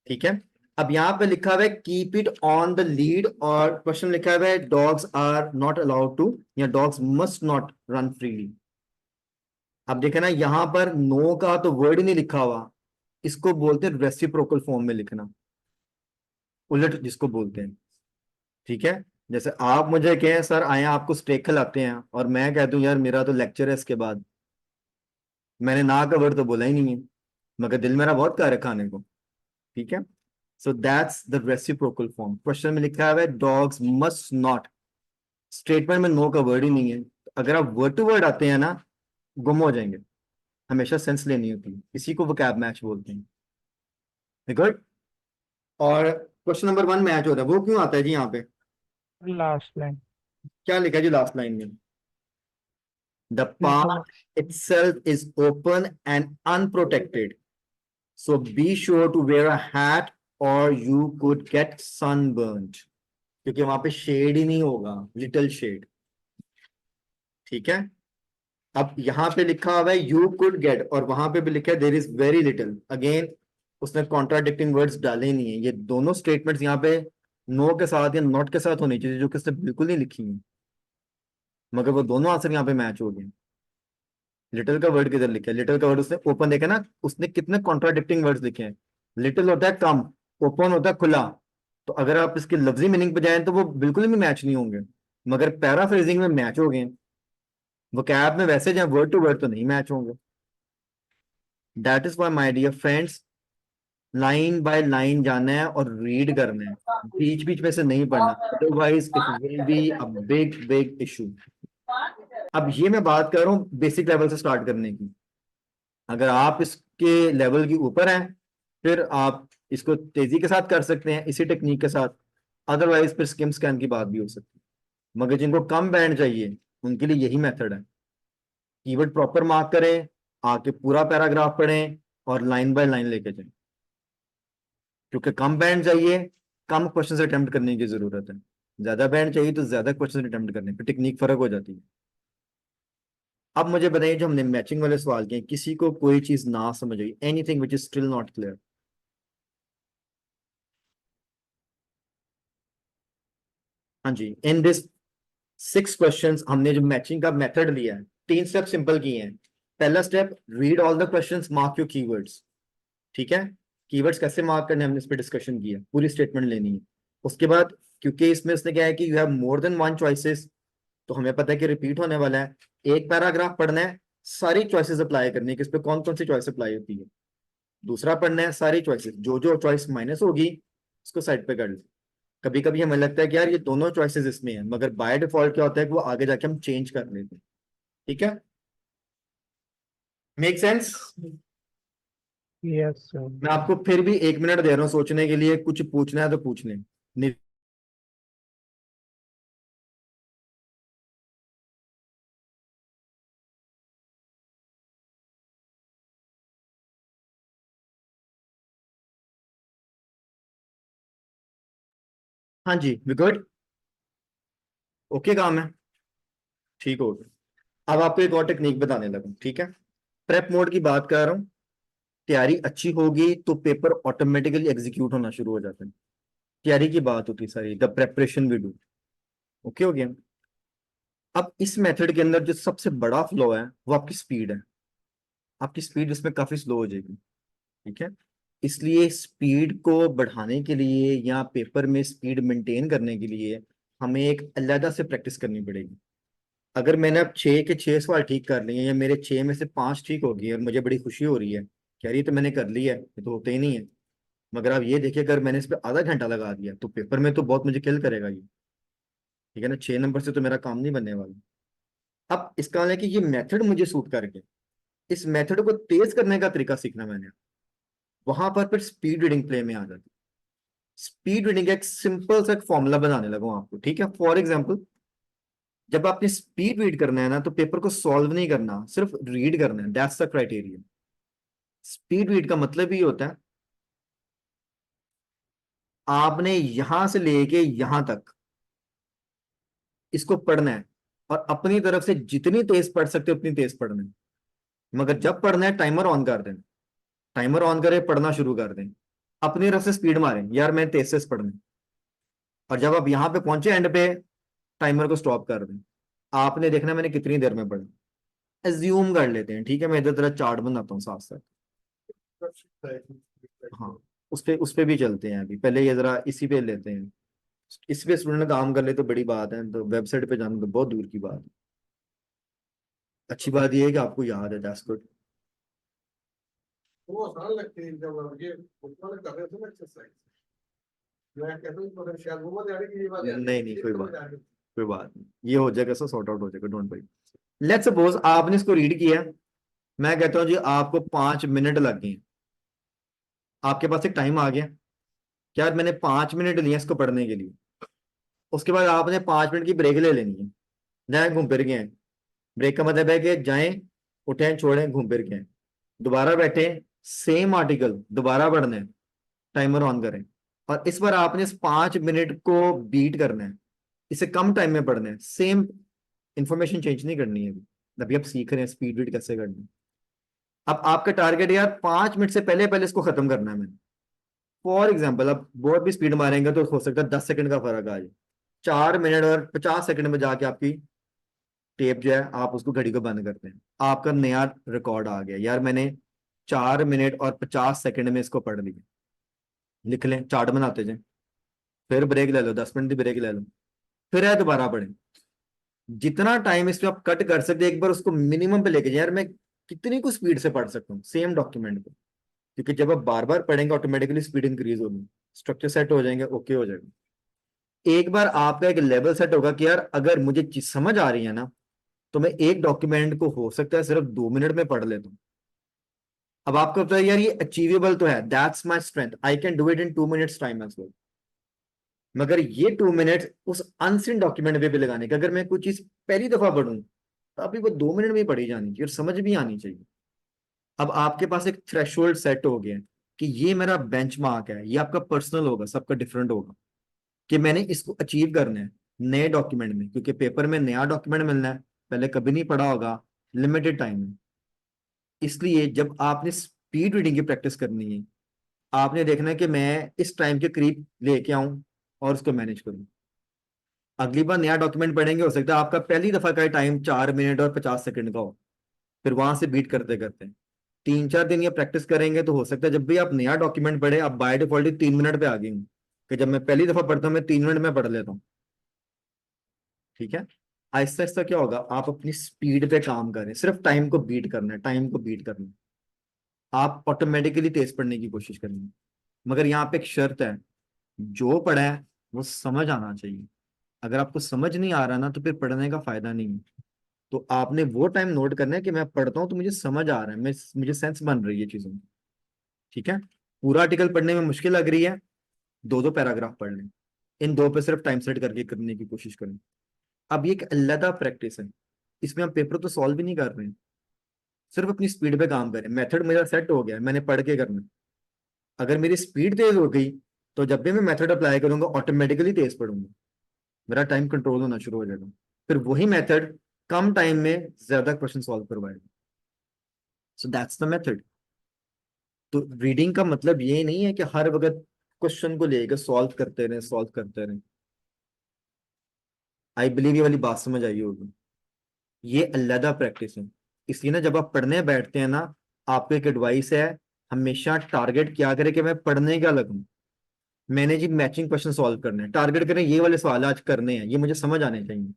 ठीक है। अब यहाँ पे लिखा हुआ है keep it on the lead और क्वेश्चन लिखा हुआ है dogs are not allowed to या dogs must not run freely. अब देखे ना यहाँ पर नो का तो वर्ड ही नहीं लिखा हुआ, इसको बोलते हैं रेसिप्रोकल फॉर्म में लिखना, उलट जिसको बोलते हैं, ठीक है। जैसे आप मुझे कहें सर आए आपको स्टेक खिलाते हैं और मैं कह दूं यार मेरा तो लेक्चर है इसके बाद, मैंने ना का वर्ड तो बोला ही नहीं है, मगर दिल मेरा बहुत कर है खाने को, ठीक है। So that's the reciprocal form. Question में लिखा हुआ है डॉग्स मस्ट नॉट, स्टेटमेंट में नो का वर्ड ही नहीं है, तो अगर आप वर्ड टू वर्ड आते हैं ना गुम हो जाएंगे, हमेशा सेंस लेनी होती है, इसी को वोकैब मैच बोलते हैं, गुड। और क्वेश्चन नंबर 1 मैच हो रहा है, वो क्यों आता है जी यहाँ पे, लास्ट लाइन। क्या लिखा है जी लास्ट लाइन में? The देखो park itself is open and unprotected, so be sure to wear a hat or you could get sunburnt, क्योंकि वहां पे शेड ही नहीं होगा, लिटिल शेड, ठीक है। अब यहाँ पे लिखा हुआ है यू कुड गेट, और वहां पे भी लिखा है there is very little. Again उसने कॉन्ट्राडिक्टिंग वर्ड्स डाले नहीं है। ये दोनों स्टेटमेंट्स यहाँ पे नो के साथ या नॉट के साथ होनी चाहिए, जो कि उसने बिल्कुल नहीं लिखी है, मगर वो दोनों आंसर यहाँ पे मैच हो गए। लिटिल का वर्ड किधर लिखा है? लिटिल का वर्ड उसने ओपन देखा ना, उसने कितने कॉन्ट्राडिक्टिंग वर्ड्स लिखे हैं। लिटिल होता है कम, ओपन होता है खुला। तो अगर आप इसके लफ्जी मीनिंग पे जाएं तो वो बिल्कुल भी मैच नहीं होंगे, मगर पैराफ्रेजिंग में मैच हो गए। वोकैब में वैसे जाए वर्ड टू वर्ड तो नहीं मैच होंगे। That is why my dear friends, line by line जाना है और रीड करना है, बीच बीच में से नहीं पढ़ना, otherwise it will be a big big issue. अब ये मैं बात कर रहा हूँ बेसिक लेवल से स्टार्ट करने की। अगर आप इसके लेवल के ऊपर हैं फिर आप इसको तेजी के साथ कर सकते हैं इसी टेक्निक के साथ, अदरवाइज फिर स्किम स्कैन की बात भी हो सकती है। मगर जिनको कम बैंड चाहिए उनके लिए यही मेथड है। कीवर्ड प्रॉपर मार्क करें, आके पूरा पैराग्राफ पढ़ें और लाइन बाय लाइन लेके जाएं, क्योंकि कम बैंड चाहिए, कम क्वेश्चन अटेम्प्ट करने की जरूरत है। ज्यादा बैंड चाहिए तो ज्यादा क्वेश्चन अटेम्प्ट करने पे टेक्निक फर्क हो जाती है। अब मुझे बताइए, जो हमने मैचिंग वाले सवाल किए, किसी को कोई चीज ना समझ आई, anything which is still not clear? हाँ जी, इन दिस 6 क्वेश्चंस हमने जो मैचिंग का मेथड लिया है, 3 स्टेप सिंपल किए हैं। पहला step, read all the questions, mark your keywords. ठीक है, कीवर्ड्स कैसे मार्क करने हमने इस पर डिस्कशन किया, पूरी स्टेटमेंट लेनी है। उसके बाद क्योंकि इसमें उसने क्या है कि you have more than one choices, तो हमें पता है कि रिपीट होने वाला है। एक पैराग्राफ पढ़ना है, सारी चॉइसेस अप्लाई करनी है कि इस पे कौन कौन सी चॉइस अप्लाई होती है। दूसरा पढ़ना है सारी चॉइसेस, जो जो चॉइस माइनस होगी उसको साइड पे कर लो। कभी कभी हमें लगता है कि यार ये दोनों चॉइसेस इसमें है, मगर बाय डिफॉल्ट क्या होता है कि वो आगे जाके हम चेंज कर लेते हैं। ठीक है, मेक सेंस? Yes sir. मैं आपको फिर भी 1 मिनट दे रहा हूँ सोचने के लिए, कुछ पूछना है तो पूछ लें। नहीं, हाँ जी, वी गुड, ओके काम है, ठीक हो गया। अब आपको एक और टेक्निक बताने लगा, ठीक है? प्रेप मोड की बात कर रहा हूँ। तैयारी अच्छी होगी तो पेपर ऑटोमेटिकली एग्जीक्यूट होना शुरू हो जाता है। तैयारी की बात होती है सारी, the preparation we do. Okay हो गया? अब इस मेथड के अंदर जो सबसे बड़ा फ्लॉ है वो आपकी स्पीड है। आपकी स्पीड इसमें काफी स्लो हो जाएगी। ठीक है, इसलिए स्पीड को बढ़ाने के लिए या पेपर में स्पीड मेंटेन करने के लिए हमें एक अलग से प्रैक्टिस करनी पड़ेगी। अगर मैंने अब 6 के 6 सवाल ठीक कर लिए, या मेरे 6 में से 5 ठीक हो गई और मुझे बड़ी खुशी हो रही है, कह रही तो मैंने कर लिया है, ये तो होते ही नहीं है। मगर आप ये देखिए, अगर मैंने इस पर आधा घंटा लगा दिया तो पेपर में तो बहुत मुझे किल करेगा ये। ठीक है ना, 6 नंबर से तो मेरा काम नहीं बनने वाला। अब इसका मतलब है कि ये मेथड मुझे सूट करके, इस मेथड को तेज करने का तरीका सीखना मैंने, वहां पर फिर स्पीड रीडिंग प्ले में आ जाती। स्पीड रीडिंग का एक सिंपल सा फॉर्मूला बनाने लगा हूं आपको। ठीक है, फॉर एग्जाम्पल, जब आपने स्पीड रीड करना है ना तो पेपर को सॉल्व नहीं करना, सिर्फ रीड करना है, that's the criteria. Speed read का मतलब ही होता है आपने यहां से लेके यहां तक इसको पढ़ना है, और अपनी तरफ से जितनी तेज पढ़ सकते हो उतनी तेज पढ़ना है। मगर जब पढ़ना है टाइमर ऑन कर दें, टाइमर ऑन करें, पढ़ना शुरू कर दें, अपनी तरफ से स्पीड मारें, यार मैं तेज से पढ़ना है। और जब आप यहां पे पहुंचे एंड पे, टाइमर को स्टॉप कर दें। आपने देखना मैंने कितनी देर में पढ़ा, एज्यूम कर लेते हैं। ठीक है, मैं इधर तरह चार्ट बनाता हूँ साथ साथ। हाँ, उस पे भी चलते हैं। अभी पहले ये जरा इसी पे लेते हैं। इस पे स्टूडेंट काम कर ले तो बड़ी बात है, तो वेबसाइट पे जाना तो बहुत दूर की बात है। अच्छी बात यह है कि आपको याद है, दैट्स गुड। वो आसान लगती है जब ये ऊपर कर रहे थे ना एक्सरसाइज, मैं कहता हूँ मतलब शायद वो मत यानी कि ये बात नहीं नहीं, कोई बात नहीं, ये हो जाएगा, सब सॉर्ट आउट हो जाएगा, डोंट वरी। लेट्स सपोज आपने इसको रीड किया, मैं कहता हूँ जी आपको 5 मिनट लग गए, आपके पास एक टाइम आ गया, क्या मैंने 5 मिनट लिए इसको पढ़ने के लिए। उसके बाद आपने 5 मिनट की ब्रेक ले लेनी है, जाए घूम फिर गए। ब्रेक का मतलब है कि जाएं, उठें, छोड़ें, घूम फिर गए, दोबारा बैठे, सेम आर्टिकल दोबारा पढ़ना है, टाइमर ऑन करें। और इस बार आपने इस 5 मिनट को बीट करना है, इसे कम टाइम में पढ़ना है, सेम इंफॉर्मेशन चेंज नहीं करनी है। अभी आप सीख रहे हैं स्पीड रीड कैसे करना है। अब आपका टारगेट यार 5 मिनट से पहले पहले इसको खत्म करना है मैंने। फॉर एग्जाम्पल आप बहुत भी स्पीड मारेंगे तो हो सकता है 10 सेकंड का फर्क आ जाए। 4 मिनट और 50 सेकंड में जाके आपकी टेप जो है आप उसको घड़ी को बंद करते हैं, आपका नया रिकॉर्ड आ गया यार मैंने 4 मिनट और 50 सेकंड में इसको पढ़ लिया। लिख लें, चार्ट बनाते जाए, फिर ब्रेक ले लो, 10 मिनट की ब्रेक ले लो, फिर है दोबारा पढ़ें। जितना टाइम इसमें आप कट कर सकते हैं एक बार उसको मिनिमम पे लेके जाए। यार मैं कितनी को स्पीड से पढ़ सकता हूँ सेम डॉक्यूमेंट को, क्योंकि जब आप बार बार पढ़ेंगे ऑटोमेटिकली स्पीड इंक्रीज होगी, स्ट्रक्चर सेट हो जाएंगे, ओके हो जाएगा। एक बार आपका एक लेवल सेट होगा कि यार अगर मुझे चीज समझ आ रही है ना तो मैं एक डॉक्यूमेंट को हो सकता है सिर्फ 2 मिनट में पढ़ लेता हूँ। अब आपको पता है यार ये अचीवेबल तो है, that's my strength, I can do it in 2 minutes time as well. मगर ये 2 मिनट उस अनसीन डॉक्यूमेंट पे भी लगाने का, अगर मैं कोई चीज पहली दफा पढ़ूं तो अभी वो 2 मिनट में ही पढ़ी जानी चाहिए और समझ भी आनी चाहिए। अब आपके पास एक थ्रेशोल्ड सेट हो गया है कि ये मेरा बेंचमार्क है, ये आपका पर्सनल होगा, सबका डिफरेंट होगा, कि मैंने इसको अचीव करना है नए डॉक्यूमेंट में, क्योंकि पेपर में नया डॉक्यूमेंट मिलना है, पहले कभी नहीं पढ़ा होगा, लिमिटेड टाइम में। इसलिए जब आपने स्पीड रीडिंग की प्रैक्टिस करनी है आपने देखना है कि मैं इस टाइम के करीब लेके आऊं और उसको मैनेज करूं। अगली बार नया डॉक्यूमेंट पढ़ेंगे हो सकता है आपका पहली दफा का टाइम 4 मिनट और 50 सेकंड का हो, फिर वहां से बीट करते करते 3-4 दिन ये प्रैक्टिस करेंगे तो हो सकता है जब भी आप नया डॉक्यूमेंट पढ़े आप बाय डिफॉल्ट 3 मिनट पे आ गए हूँ, कि जब मैं पहली दफा पढ़ता हूँ मैं 3 मिनट में पढ़ लेता हूँ। ठीक है, आहिस्ता आहिस्ता क्या होगा, आप अपनी स्पीड पे काम करें, सिर्फ टाइम को बीट करना है, टाइम को बीट करना है, आप ऑटोमेटिकली तेज पढ़ने की कोशिश करेंगे। मगर यहाँ पे एक शर्त है, जो पढ़ा है वो समझ आना चाहिए। अगर आपको समझ नहीं आ रहा ना तो फिर पढ़ने का फायदा नहीं है। तो आपने वो टाइम नोट करना है कि मैं पढ़ता हूँ तो मुझे समझ आ रहा है, मैं मुझे सेंस बन रही है चीजों की। ठीक है, पूरा आर्टिकल पढ़ने में मुश्किल लग रही है, 2-2 पैराग्राफ पढ़ लें, इन 2 पे सिर्फ टाइम सेट करके करने की कोशिश करें। अब ये एक अलग प्रैक्टिस है, इसमें हम पेपर तो सॉल्व भी नहीं कर रहे हैं, सिर्फ अपनी स्पीड पे काम करें। मेथड मेरा सेट हो गया, मैंने पढ़ के करना है। अगर मेरी स्पीड तेज हो गई तो जब भी मैं मेथड अप्लाई करूंगा ऑटोमेटिकली तेज पढ़ूंगा, मेरा टाइम कंट्रोल होना शुरू हो जाएगा, फिर वही मेथड कम टाइम में ज्यादा क्वेश्चन सॉल्व करवाएगा। So that's the method. तो रीडिंग का मतलब ये नहीं है कि हर वक्त क्वेश्चन को लेकर सॉल्व करते रहें, सॉल्व करते रहें। आई बिलीव ये वाली बात समझ आई होगी, ये अलग प्रैक्टिस है। इसलिए ना जब आप पढ़ने बैठते हैं ना, आपको एक एडवाइस है, हमेशा टारगेट क्या करें कि मैं पढ़ने का लगूं, मैंने जी मैचिंग क्वेश्चन सॉल्व करने हैं, टारगेट करें ये वाले सवाल आज करने हैं, ये मुझे समझ आने चाहिए।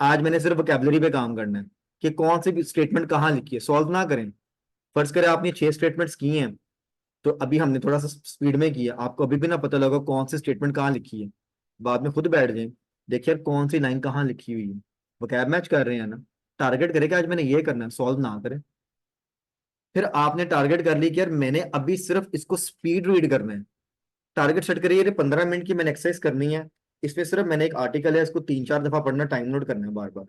आज मैंने सिर्फ वोकैबुलरी पे काम करना है कि कौन सी भी स्टेटमेंट कहाँ लिखी है, सॉल्व ना करें। फर्ज करें आपने 6 स्टेटमेंट्स की हैं, तो अभी हमने थोड़ा सा स्पीड में किया, आपको अभी भी ना पता लगा कौन सी स्टेटमेंट कहाँ लिखी है, बाद में खुद बैठ जाए देखिए यार कौन सी लाइन कहाँ लिखी हुई है। वोकैब मैच कर रहे हैं ना, टारगेट करें कि आज मैंने ये करना है, सॉल्व ना करें। फिर आपने टारगेट कर ली कि यार मैंने अभी सिर्फ इसको स्पीड रीड करना है, टारगेट सेट करिए, 15 मिनट की मैंने एक्सरसाइज करनी है, इसमें सिर्फ मैंने एक आर्टिकल है इसको 3-4 दफा पढ़ना, टाइम नोट करना है बार बार।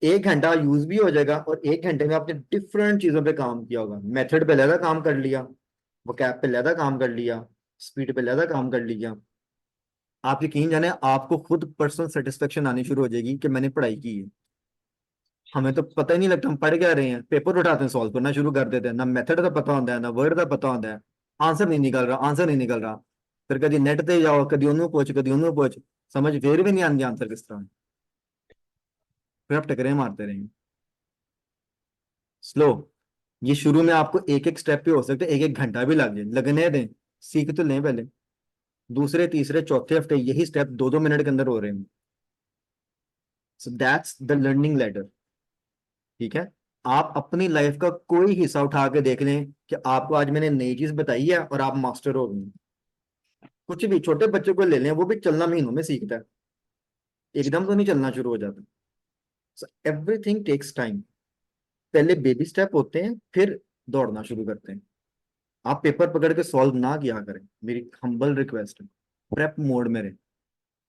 1 घंटा यूज भी हो जाएगा और 1 घंटे में आपने डिफरेंट चीजों पे काम किया होगा, मेथड पे ज्यादा काम कर लिया, वोकैब पे ज्यादा काम कर लिया, स्पीड पे ज्यादा काम कर लिया। आप यकीन जाने आपको खुद पर्सनल सेटिस्फेक्शन आनी शुरू हो जाएगी कि मैंने पढ़ाई की है। हमें तो पता ही नहीं लगता हम पढ़ क्या रहे हैं, पेपर उठाते हैं सॉल्व करना शुरू कर देते हैं, ना मेथड का पता होता है ना वर्ड का पता होता है, आंसर नहीं निकल रहा, आंसर नहीं निकल रहा। फिर कभी नेट पे जाओ, कभी उन्होंने पूछ, कभी उन्होंने पूछ, समझ फिर भी नहीं आती आंसर किस तरह है। फिर आप टकरे मारते रहेंगे। स्लो, ये शुरू में आपको एक एक स्टेप पे हो सकता है 1-1 घंटा भी लग जाए, लगने दें, सीख तो लें पहले। दूसरे तीसरे चौथे हफ्ते यही स्टेप 2-2 मिनट के अंदर हो रहे हैं। So that's the learning ladder. ठीक है, आप अपनी लाइफ का कोई हिस्सा उठा के देख लें कि आपको आज मैंने नई चीज बताई है और आप मास्टर हो गए। कुछ भी छोटे बच्चों को ले लें, वो भी चलना महीनों में सीखता है, एकदम तो नहीं चलना शुरू हो जाता। सो एवरीथिंग टेक्स टाइम, पहले बेबी स्टेप होते हैं फिर दौड़ना शुरू करते हैं। आप पेपर पकड़ के सॉल्व ना किया करें, मेरी हम्बल रिक्वेस्ट है, प्रेप मोड में रहे।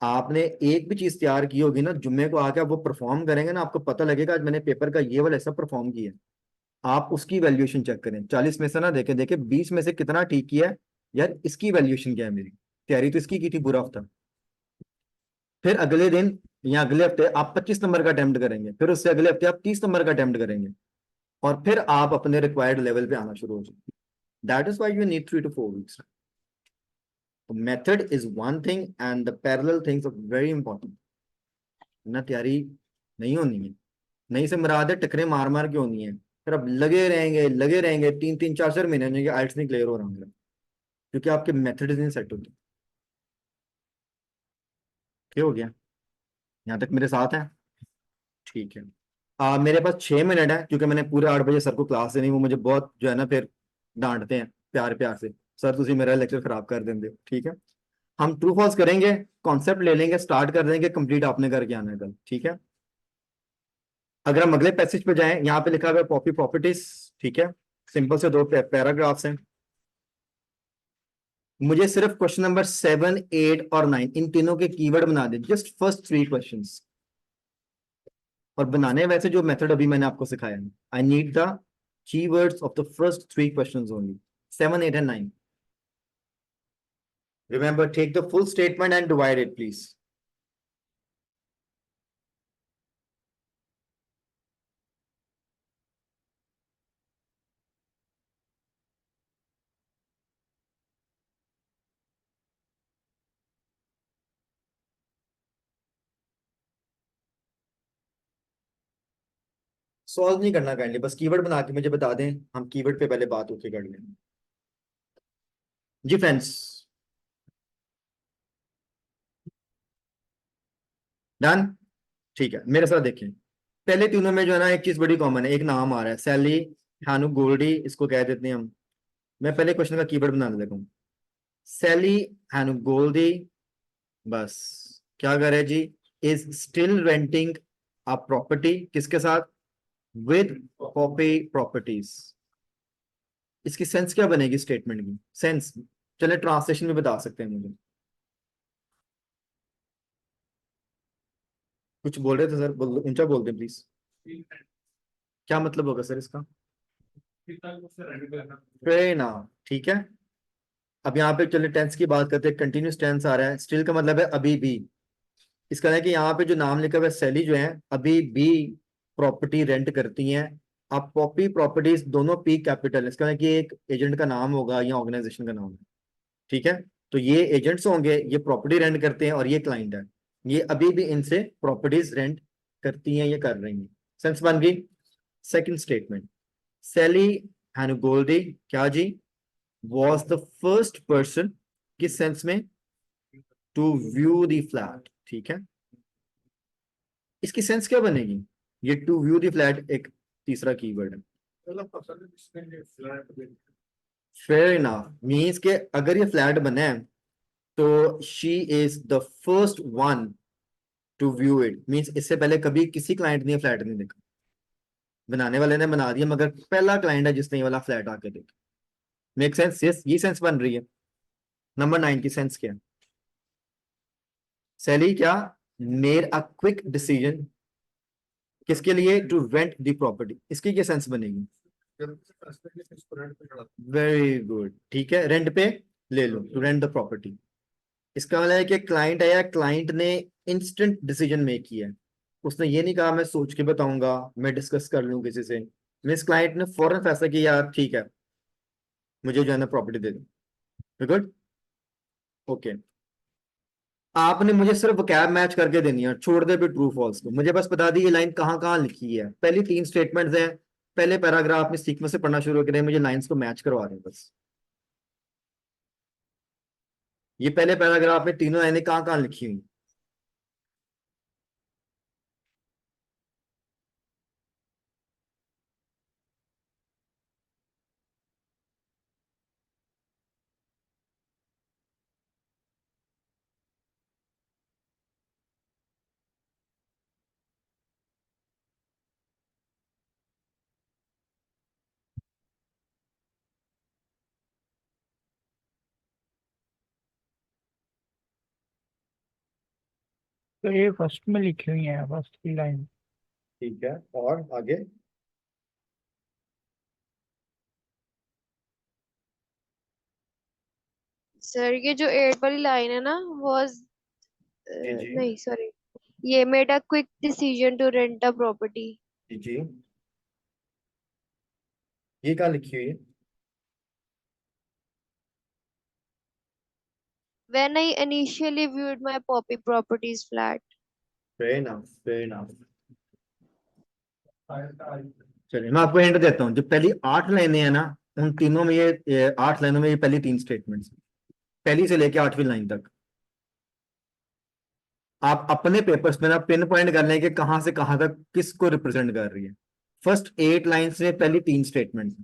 आपने एक भी चीज तैयार की होगी ना, जुम्मे को आके आप वो परफॉर्म करेंगे ना, आपको पता लगेगा आज मैंने पेपर का ये वाला ऐसा परफॉर्म किया। आप उसकी वैल्यूएशन चेक करें, 40 में से ना देखें, देखें 20 में से कितना ठीक किया है, यार इसकी वैल्यूएशन क्या है, मेरी तैयारी तो इसकी की थी पूरा हफ्ता। फिर अगले दिन या अगले हफ्ते आप 25 नंबर का अटेम्प्ट करेंगे, फिर उससे अगले हफ्ते आप 30 नंबर का अटेम्प्ट करेंगे, और फिर आप अपने रिक्वायर्ड लेवल पे आना शुरू हो जाएंगे। That is why you need 3 to 4 weeks. Method is one thing and the parallel things are very important. ना तैयारी नहीं होनी है, नहीं से मुराद है टकरे मार मार के होनी है। फिर अब लगे रहेंगे 3 3 4 4 महीने में आइल्स नहीं क्लियर हो रहा मेरा, क्योंकि आपके मेथड नहीं सेट होते। क्या हो गया? यहाँ तक मेरे साथ है? ठीक है। मेरे पास 6 मिनट है, क्योंकि मैंने पूरे 8 बजे सर को क्लास देनी, वो मुझे बहुत जो है ना फिर डांटते हैं प्यार प्यार से, सर तुसी मेरा लेक्चर खराब कर देंगे। ठीक है, हम ट्रू फॉल्स करेंगे, कॉन्सेप्ट ले लेंगे, स्टार्ट कर देंगे, कंप्लीट आपने करके आना है कल। ठीक है, अगर हम अगले पैसेज पे जाएं, यहाँ पे लिखा हुआ है पॉपी प्रॉपर्टीज। ठीक है, सिंपल से 2 पैराग्राफ्स हैं। मुझे सिर्फ क्वेश्चन नंबर 7, 8 और 9 इन तीनों के कीवर्ड बना दे, जस्ट फर्स्ट 3 क्वेश्चंस। और बनाने वैसे जो मेथड अभी मैंने आपको सिखाया है, I need the keywords of the first 3 questions only, 7, 8 and 9। Remember, take the full statement and divide it, please. Solve नहीं करना काइंडली, बस कीवर्ड बना के मुझे बता दें, हम कीवर्ड पे पहले बात होके कर लें। जी फ्रेंड्स, डन? ठीक है, मेरे साथ देखें। पहले तीनों में जो है ना एक चीज बड़ी कॉमन है, एक नाम आ रहा है सैली, हानू गोल्डी, इसको कह देते हैं हम। मैं पहले क्वेश्चन का कीवर्ड बनाने लगा हूँ, सैली हानू गोल्डी। बस क्या करे जी, is still renting a property, किसके साथ? With Poppy properties. इसकी सेंस क्या बनेगी स्टेटमेंट की? सेंस चले ट्रांसलेशन में बता सकते हैं मुझे। कुछ बोल रहे थे सर, ऊंचा बोल दें प्लीज। क्या मतलब होगा सर इसका? फेयर ना, ठीक है। अब यहाँ पे चले टेंस की बात करते हैं, कंटिन्यूस टेंस आ रहा है, स्टिल का मतलब है अभी भी। इसका है कि यहाँ पे जो नाम लिखा हुआ है सैली, जो है अभी भी प्रॉपर्टी रेंट करती हैं। अब पॉपी प्रॉपर्टीज दोनों पी कैपिटल, इसका है कि एक एजेंट का नाम होगा या ऑर्गेनाइजेशन का नाम है। ठीक है, तो ये एजेंट्स होंगे, ये प्रॉपर्टी रेंट करते हैं, और ये क्लाइंट है, ये अभी भी इनसे प्रॉपर्टीज रेंट करती हैं, ये कर रही हैं। सेंस बन गई। सेकंड स्टेटमेंट, सैली हैनुगोल्डी क्या जी, वॉज द फर्स्ट पर्सन, किस सेंस में? To view the flat. ठीक है, इसकी सेंस क्या बनेगी? ये टू व्यू द फ्लैट एक तीसरा कीवर्ड है। पहला पर्सन जिसने ये फ्लैट देखा, फेयर इनफ मीन्स के अगर ये फ्लैट बना है तो she is the first one two view it, means इससे पहले कभी किसी क्लाइंट ने फ्लैट नहीं देखा, बनाने वाले ने बना दिया, मगर पहला क्लाइंट है जिसने ये वाला फ्लैट आके देखा। Make sense? यस, ये सेंस बन रही है। नंबर 9 की सेंस क्या है? सैली क्या मेड अ क्विक डिसीजन, किसके लिए? टू रेंट द प्रॉपर्टी, इसकी क्या सेंस बनेगी? जल्दी से फैसले के इसको रेंट पे चढ़ा दो। वेरी गुड, ठीक है, रेंट पे ले लो, टू रेंट द प्रॉपर्टी। इसका मतलब है कि क्लाइंट आया, क्लाइंट ने इंस्टेंट डिसीजन मेक किया है, उसने ये नहीं कहा मैं सोच के बताऊंगा, मैं डिस्कस कर लूं किसी से। मीन्स क्लाइंट ने फौरन फैसला किया, यार ठीक है मुझे जो है ना प्रॉपर्टी दे दो। Good, okay. आपने मुझे सिर्फ वोकैब मैच करके देनी है, छोड़ दे भी ट्रू फॉल्स को, मुझे बस बता दी ये लाइन कहाँ कहाँ लिखी है। पहली 3 स्टेटमेंट्स हैं, पहले पैराग्राफ में सीक्वेंस से पढ़ना शुरू करें, मुझे लाइंस को मैच करवा रहे हैं बस। ये पहले पैराग्राफ में तीनों लाइनें कहाँ कहाँ लिखी हुई? तो ये फर्स्ट में लिखी हुई है, फर्स्ट की लाइन। ठीक है, और आगे? सर ये जो 8 वाली लाइन है ना, वॉज जी जी, नहीं सॉरी, ये made a quick decision to rent a property. जी, ये कहाँ लिखी हुई है? When I initially viewed my Poppy properties flat. Fair enough, fair enough. चलिए मैं आपको हिंट देता हूँ, जो पहली 8 लाइनें हैं ना, उन तीनों में ये 8 लाइनों में ये पहली 3 स्टेटमेंट्स, पहली से लेके 8वीं लाइन तक आप अपने पेपर्स में ना पिन पॉइंट कर लें कि कहां से कहां तक किसको रिप्रेजेंट कर रही है। फर्स्ट 8 लाइन्स में पहली 3 स्टेटमेंट।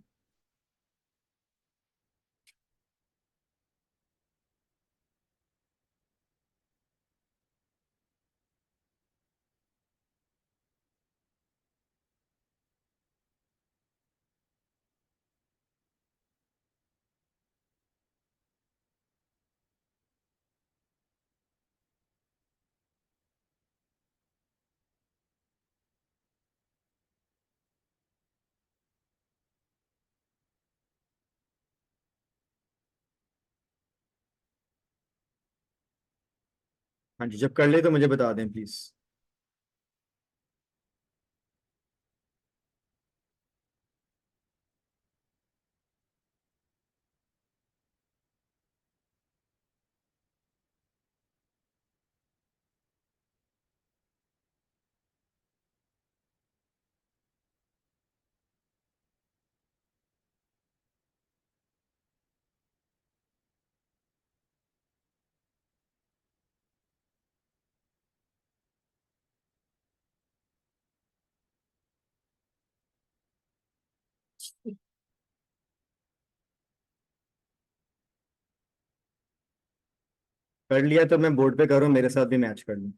हाँ जी, जब कर ले तो मुझे बता दें प्लीज। कर लिया तो मैं बोर्ड पे करूँ, मेरे साथ भी मैच कर लूँ।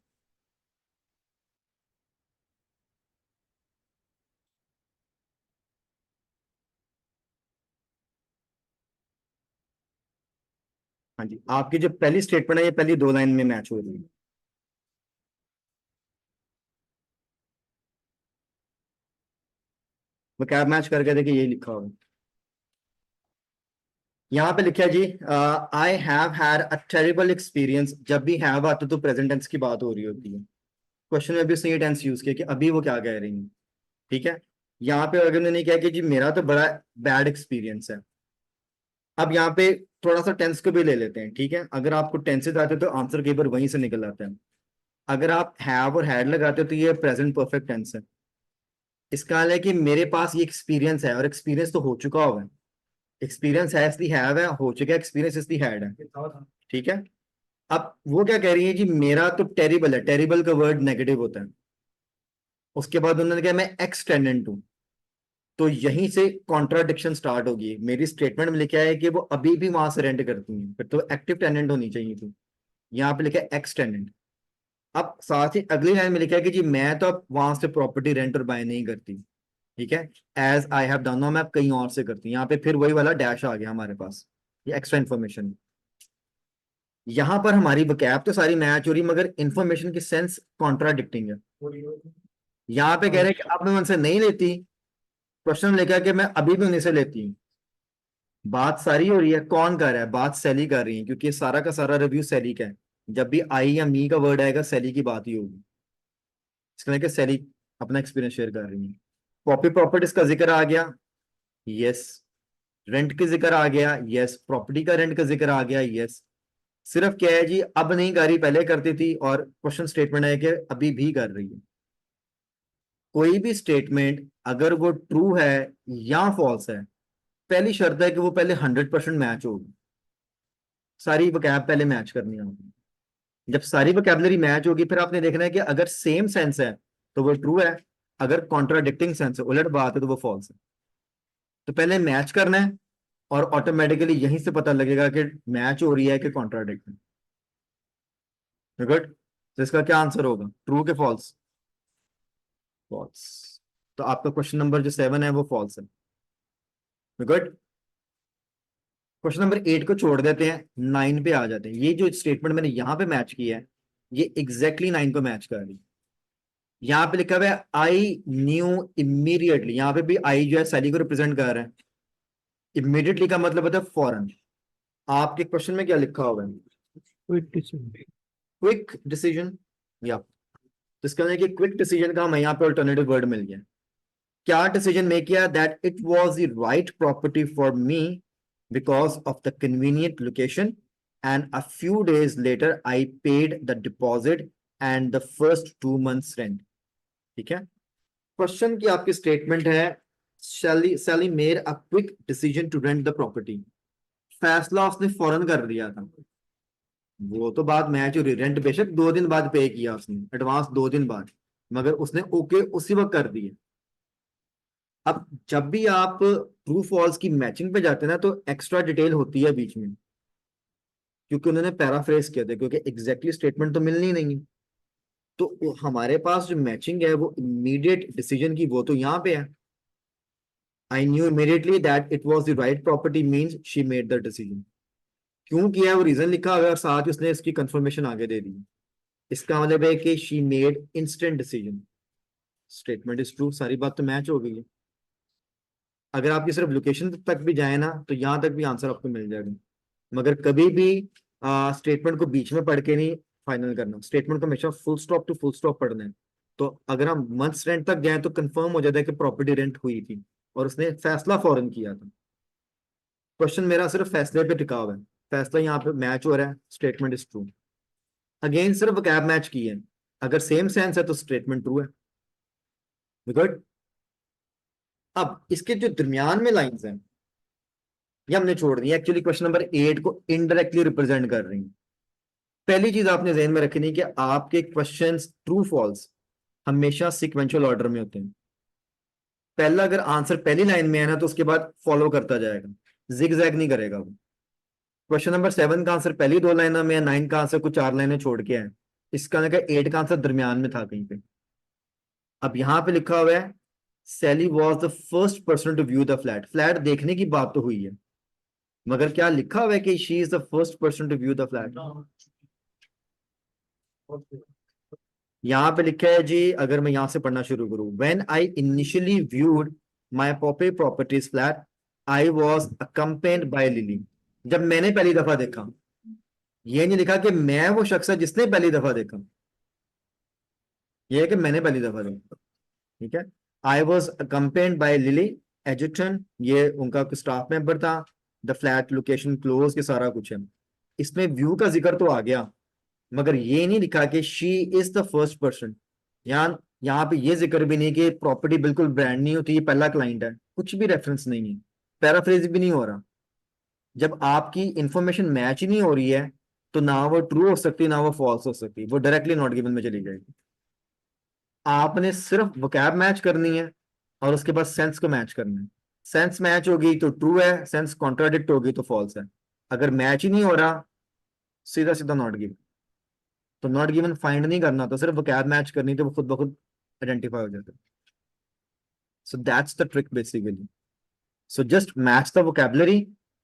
हाँ जी, आपकी जो पहली स्टेटमेंट है ये पहली 2 लाइन में मैच हो रही है। वो कैब मैच करके देखिए, यही लिखा होगा। यहाँ पे लिखा है जी, I have had a terrible experience. जब भी हैव आते तो प्रेजेंट टेंस की बात हो रही होती है। क्वेश्चन में भी उसने ये टेंस यूज किया कि अभी वो क्या कह रही है। ठीक है, यहाँ पे अगर उन्होंने कहा कि जी मेरा तो बड़ा बैड एक्सपीरियंस है। अब यहाँ पे थोड़ा सा टेंस को भी ले लेते हैं। ठीक है, अगर आपको टेंसेज आते हैं तो आंसर कई बार वहीं से निकल आता है। अगर आप हैव और हैड लगाते हो तो ये प्रेजेंट परफेक्ट टेंस है। इसका हाल है कि मेरे पास ये एक्सपीरियंस है, और एक्सपीरियंस तो हो चुका हुआ है। एक्सपीरियंस है इसलिए हैव है, हो चुका है एक्सपीरियंस इसलिए हैड है। ठीक है, अब वो क्या कह रही है जी, मेरा तो टेरिबल है। टेरिबल का वर्ड नेगेटिव होता है। उसके बाद उन्होंने कहा मैं एक्स टेंडेंट हूं। तो यहीं से कॉन्ट्राडिक्शन स्टार्ट होगी। मेरी स्टेटमेंट में लिखा है कि वो अभी भी वहां से रेंट करती हैं, फिर तो एक्टिव टेनेंट होनी चाहिए थी। यहाँ पे लिखा है एक्स टेनेंट। अब साथ ही अगली लाइन में लिखा है कि जी मैं तो अब वहां से प्रॉपर्टी रेंट और बाय नहीं करती। ठीक है, एज आई हैव डन, मैं अब कहीं और से करती हूँ। यहाँ पे फिर वही वाला डैश आ गया हमारे पास, ये एक्स्ट्रा इन्फॉर्मेशन। यहाँ पर हमारी वकैब तो सारी मैच हो रही, मगर इन्फॉर्मेशन की सेंस कॉन्ट्राडिक्टिंग है। यहाँ पे कह रहे हैं कि अब मैं उनसे नहीं लेती, क्वेश्चन लिखा है कि मैं अभी भी उन्हीं से लेती हूँ। बात सारी हो रही है, कौन कर रहा है बात? सैली कर रही है, क्योंकि ये सारा का सारा रिव्यू सैली का है। जब भी आई या मी का वर्ड आएगा सैली की बात ही होगी। इसके लिए सैली अपना एक्सपीरियंस शेयर कर रही है। पॉपी प्रॉपर्टीज का जिक्र आ गया, यस। रेंट का जिक्र आ गया, यस। प्रॉपर्टी का रेंट का जिक्र आ गया, यस। सिर्फ क्या है जी, अब नहीं कर रही, पहले करती थी, और क्वेश्चन स्टेटमेंट है कि अभी भी कर रही है। कोई भी स्टेटमेंट अगर वो ट्रू है या फॉल्स है, पहली शर्त है कि वो पहले 100% मैच होगी। सारी वकैब पहले मैच करनी होगी। जब सारी वोकैबुलरी मैच होगी, फिर आपने देखना है कि अगर सेम सेंस है तो वो ट्रू है, अगर कॉन्ट्राडिक्टिंग सेंस है, उलट बात है, तो वो फॉल्स है। तो पहले मैच करना है, और ऑटोमेटिकली यहीं से पता लगेगा कि मैच हो रही है कि कॉन्ट्राडिक्ट है। गुड। तो इसका क्या आंसर होगा, ट्रू के फॉल्स? फॉल्स। तो आपका क्वेश्चन नंबर जो 7 है वो फॉल्स है। गुड। क्वेश्चन नंबर 8 को छोड़ देते हैं, 9 पे आ जाते हैं। ये जो स्टेटमेंट मैंने यहाँ पे मैच किया है, ये एग्जैक्टली 9 को मैच कर रही है। यहाँ पे लिखा हुआ है आई न्यू इमीडिएटली। यहाँ पे भी आई जो है सैली को रिप्रेजेंट कर रहा है। इमीडिएटली का मतलब होता है फौरन। आपके क्वेश्चन में क्या लिखा हुआ है? Quick decision. क्विक डिसीजन, या तो इसका मतलब कि क्विक डिसीजन का हमें यहाँ पे अल्टरनेटिव वर्ड मिल गया। क्या डिसीजन मेक किया? That it was the right property for me because of the convenient location and a few days later I paid the deposit and the first 2 months rent. ठीक है, question की आपकी statement है Sally made a quick decision to rent the property। फैसला उसने फौरन कर लिया था, वो तो बात मैच हो रही, रेंट बेशक 2 दिन बाद पे किया उसने, एडवांस 2 दिन बाद, मगर उसने ओके उसी वक्त कर दिया। अब जब भी आप ट्रू फॉल्स की मैचिंग पे जाते हैं ना तो एक्स्ट्रा डिटेल होती है बीच में, क्योंकि उन्होंने पैराफ्रेज किया था, क्योंकि एग्जैक्टली स्टेटमेंट तो मिलनी नहीं है। तो हमारे पास जो मैचिंग है वो इमीडिएट डिसीजन की, वो तो यहाँ पे है। I knew immediately that it was the right property means she made the decision. क्यों किया है वो रीजन लिखा हुआ है और साथ ही उसने इसकी कंफर्मेशन आगे दे दी। इसका मतलब है कि she made instant decision. Statement is true, सारी बात तो मैच हो गई है। अगर आपकी सिर्फ लोकेशन तक भी जाए ना तो यहां तक भी आंसर आपको मिल जाएगा, मगर कभी भी स्टेटमेंट को बीच में पढ़ के नहीं फाइनल करना। स्टेटमेंट को हमेशा full stop to full stop पढ़ना है। तो अगर हम मंथ्स रेंट तक गए तो कंफर्म हो जाता है कि प्रॉपर्टी रेंट हुई थी और उसने फैसला फौरन किया था। क्वेश्चन मेरा सिर्फ फैसले पे टिका हुआ है, फैसला यहाँ पे मैच हो रहा है, स्टेटमेंट इज ट्रू। अगेन सिर्फ वोकैब मैच की है, अगर सेम सेंस है तो स्टेटमेंट ट्रू है। गुड। अब इसके जो दरमियान में लाइंस हैं ये हमने छोड़ दी, एक्चुअली क्वेश्चन नंबर 8 को इनडायरेक्टली रिप्रेजेंट कर रही हैं। पहली चीज आपने ज़हन में रखनी है कि आपके क्वेश्चंस ट्रू फॉल्स हमेशा सीक्वेंशियल ऑर्डर में होते हैं। पहला अगर आंसर पहली लाइन में है ना तो उसके बाद फॉलो करता जाएगा, जिग जैग नहीं करेगा वो। क्वेश्चन नंबर 7 का आंसर पहली 2 लाइनों में है, 9 का आंसर कुछ 4 लाइनें छोड़ के है, इसका मतलब 8 का आंसर दरमियान में था कहीं पे। अब यहां पे लिखा हुआ है Sally was the first person to view the flat. Flat देखने की बात तो हुई है, मगर क्या लिखा हुआ है कि she is the first person to view the flat? यहाँ पे लिखा है जी, अगर मैं यहां से पढ़ना शुरू करूं, when I initially viewed my pope properties flat I was accompanied by Lily. जब मैंने पहली दफा देखा, ये नहीं लिखा कि मैं वो शख्स है जिसने पहली दफा देखा, ये है कि मैंने पहली दफा देखा। ठीक है, I was accompanied by Lily एजुटन, ये उनका स्टाफ मेंबर था। द फ्लैट लोकेशन क्लोज के सारा कुछ है। इसमें व्यू का जिक्र तो आ गया, मगर ये नहीं लिखा कि she is the first person. यहाँ पे ये जिक्र भी नहीं कि प्रॉपर्टी बिल्कुल ब्रांड नहीं होती, ये पहला क्लाइंट है, कुछ भी रेफरेंस नहीं है, पैराफ्रेज भी नहीं हो रहा। जब आपकी इंफॉर्मेशन मैच ही नहीं हो रही है तो ना वो ट्रू हो सकती ना वो फॉल्स हो सकती, वो डायरेक्टली नॉट गिवन में चली जाएगी। आपने सिर्फ वोकैब मैच करनी है और उसके बाद सेंस को मैच करना है। सेंस मैच होगी तो ट्रू है, सेंस कॉन्ट्राडिक्ट होगी तो फॉल्स है। अगर मैच ही नहीं हो रहा सीधा सीधा नॉट गिवन। तो नॉट गिवन फाइंड नहीं करना, तो सिर्फ वोकैब मैच करनी, तो वो खुद ब खुद आइडेंटिफाई हो जाता है। So that's the trick basically. So just match the vocabulary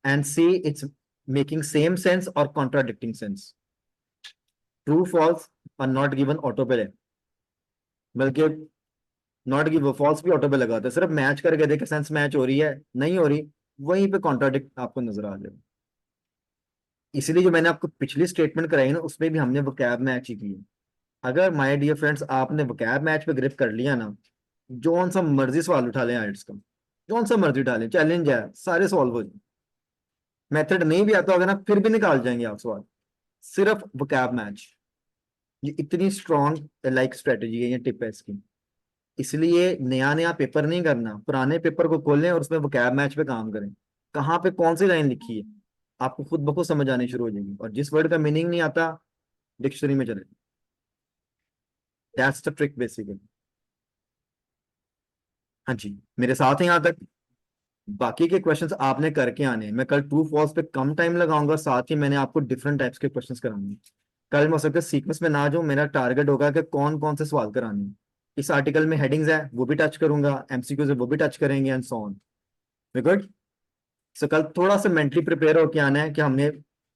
and see it's making same sense और कॉन्ट्राडिक्टिंग सेंस। ट्रू फॉल्स और नॉट गिवन ऑटो पे है, बल्कि नॉट गिवन फॉल्स भी ऑटो पे लगाते हैं, सिर्फ मैच करके देखे सेंस मैच हो रही है नहीं हो रही, वहीं पे कॉन्ट्राडिक्ट आपको नजर आ जाएगा। इसलिए जो मैंने आपको पिछली स्टेटमेंट कराई ना उसमें भी हमने वोकैब मैच ही की है। अगर माय डियर फ्रेंड्स आपने वोकैब मैच पे ग्रिप कर लिया ना, जौन सा मर्जी सवाल उठा लें आइट्स का, जौन सा मर्जी उठा लें, चैलेंज है, सारे सॉल्व हो जाए। मेथड नहीं भी आता होगा ना फिर भी निकाल जाएंगे आप सवाल, सिर्फ वोकैब मैच। ये इतनी स्ट्रॉन्ग लाइक स्ट्रेटेजी है, ये टिप है इसकी। इसलिए नया नया पेपर नहीं करना, पुराने पेपर को खोलें और उसमें वोकैब मैच पे काम करें। कहाँ पे कौन सी लाइन लिखी है आपको खुद ब खुद समझ आनी शुरू हो जाएगी, और जिस वर्ड का मीनिंग नहीं आता डिक्शनरी में चले। That's the trick basically. हाँ जी, मेरे साथ हैं यहाँ तक। बाकी के क्वेश्चंस आपने करके आने हैं। मैं कल ट्रू फॉल्स पे कम टाइम लगाऊंगा, साथ ही मैंने आपको डिफरेंट टाइप्स के क्वेश्चंस कराऊंगी। कल मैं हो सकता है सीक्वेंस में ना जाऊं, मेरा टारगेट होगा कि कौन कौन से सवाल कराने हैं। इस आर्टिकल में हेडिंग्स है वो भी टच करूंगा, एमसीक्यूज है वो भी टच करेंगे एंड सो ऑन। गुड। सो कल थोड़ा सा मेंटली प्रिपेयर होकर आना है कि हमने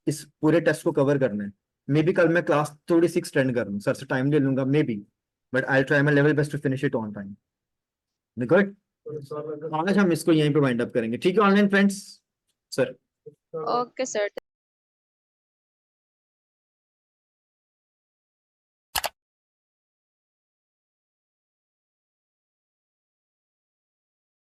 इस पूरे टेस्ट को कवर करना है। मे बी कल मैं क्लास थोड़ी सी एक्सटेंड कर लूँ, सर से टाइम ले लूंगा maybe, but I try my level best to finish it on time. Good. आज हम इसको यहीं पे वाइंड अप करेंगे, ठीक है online friends? Sir okay sir.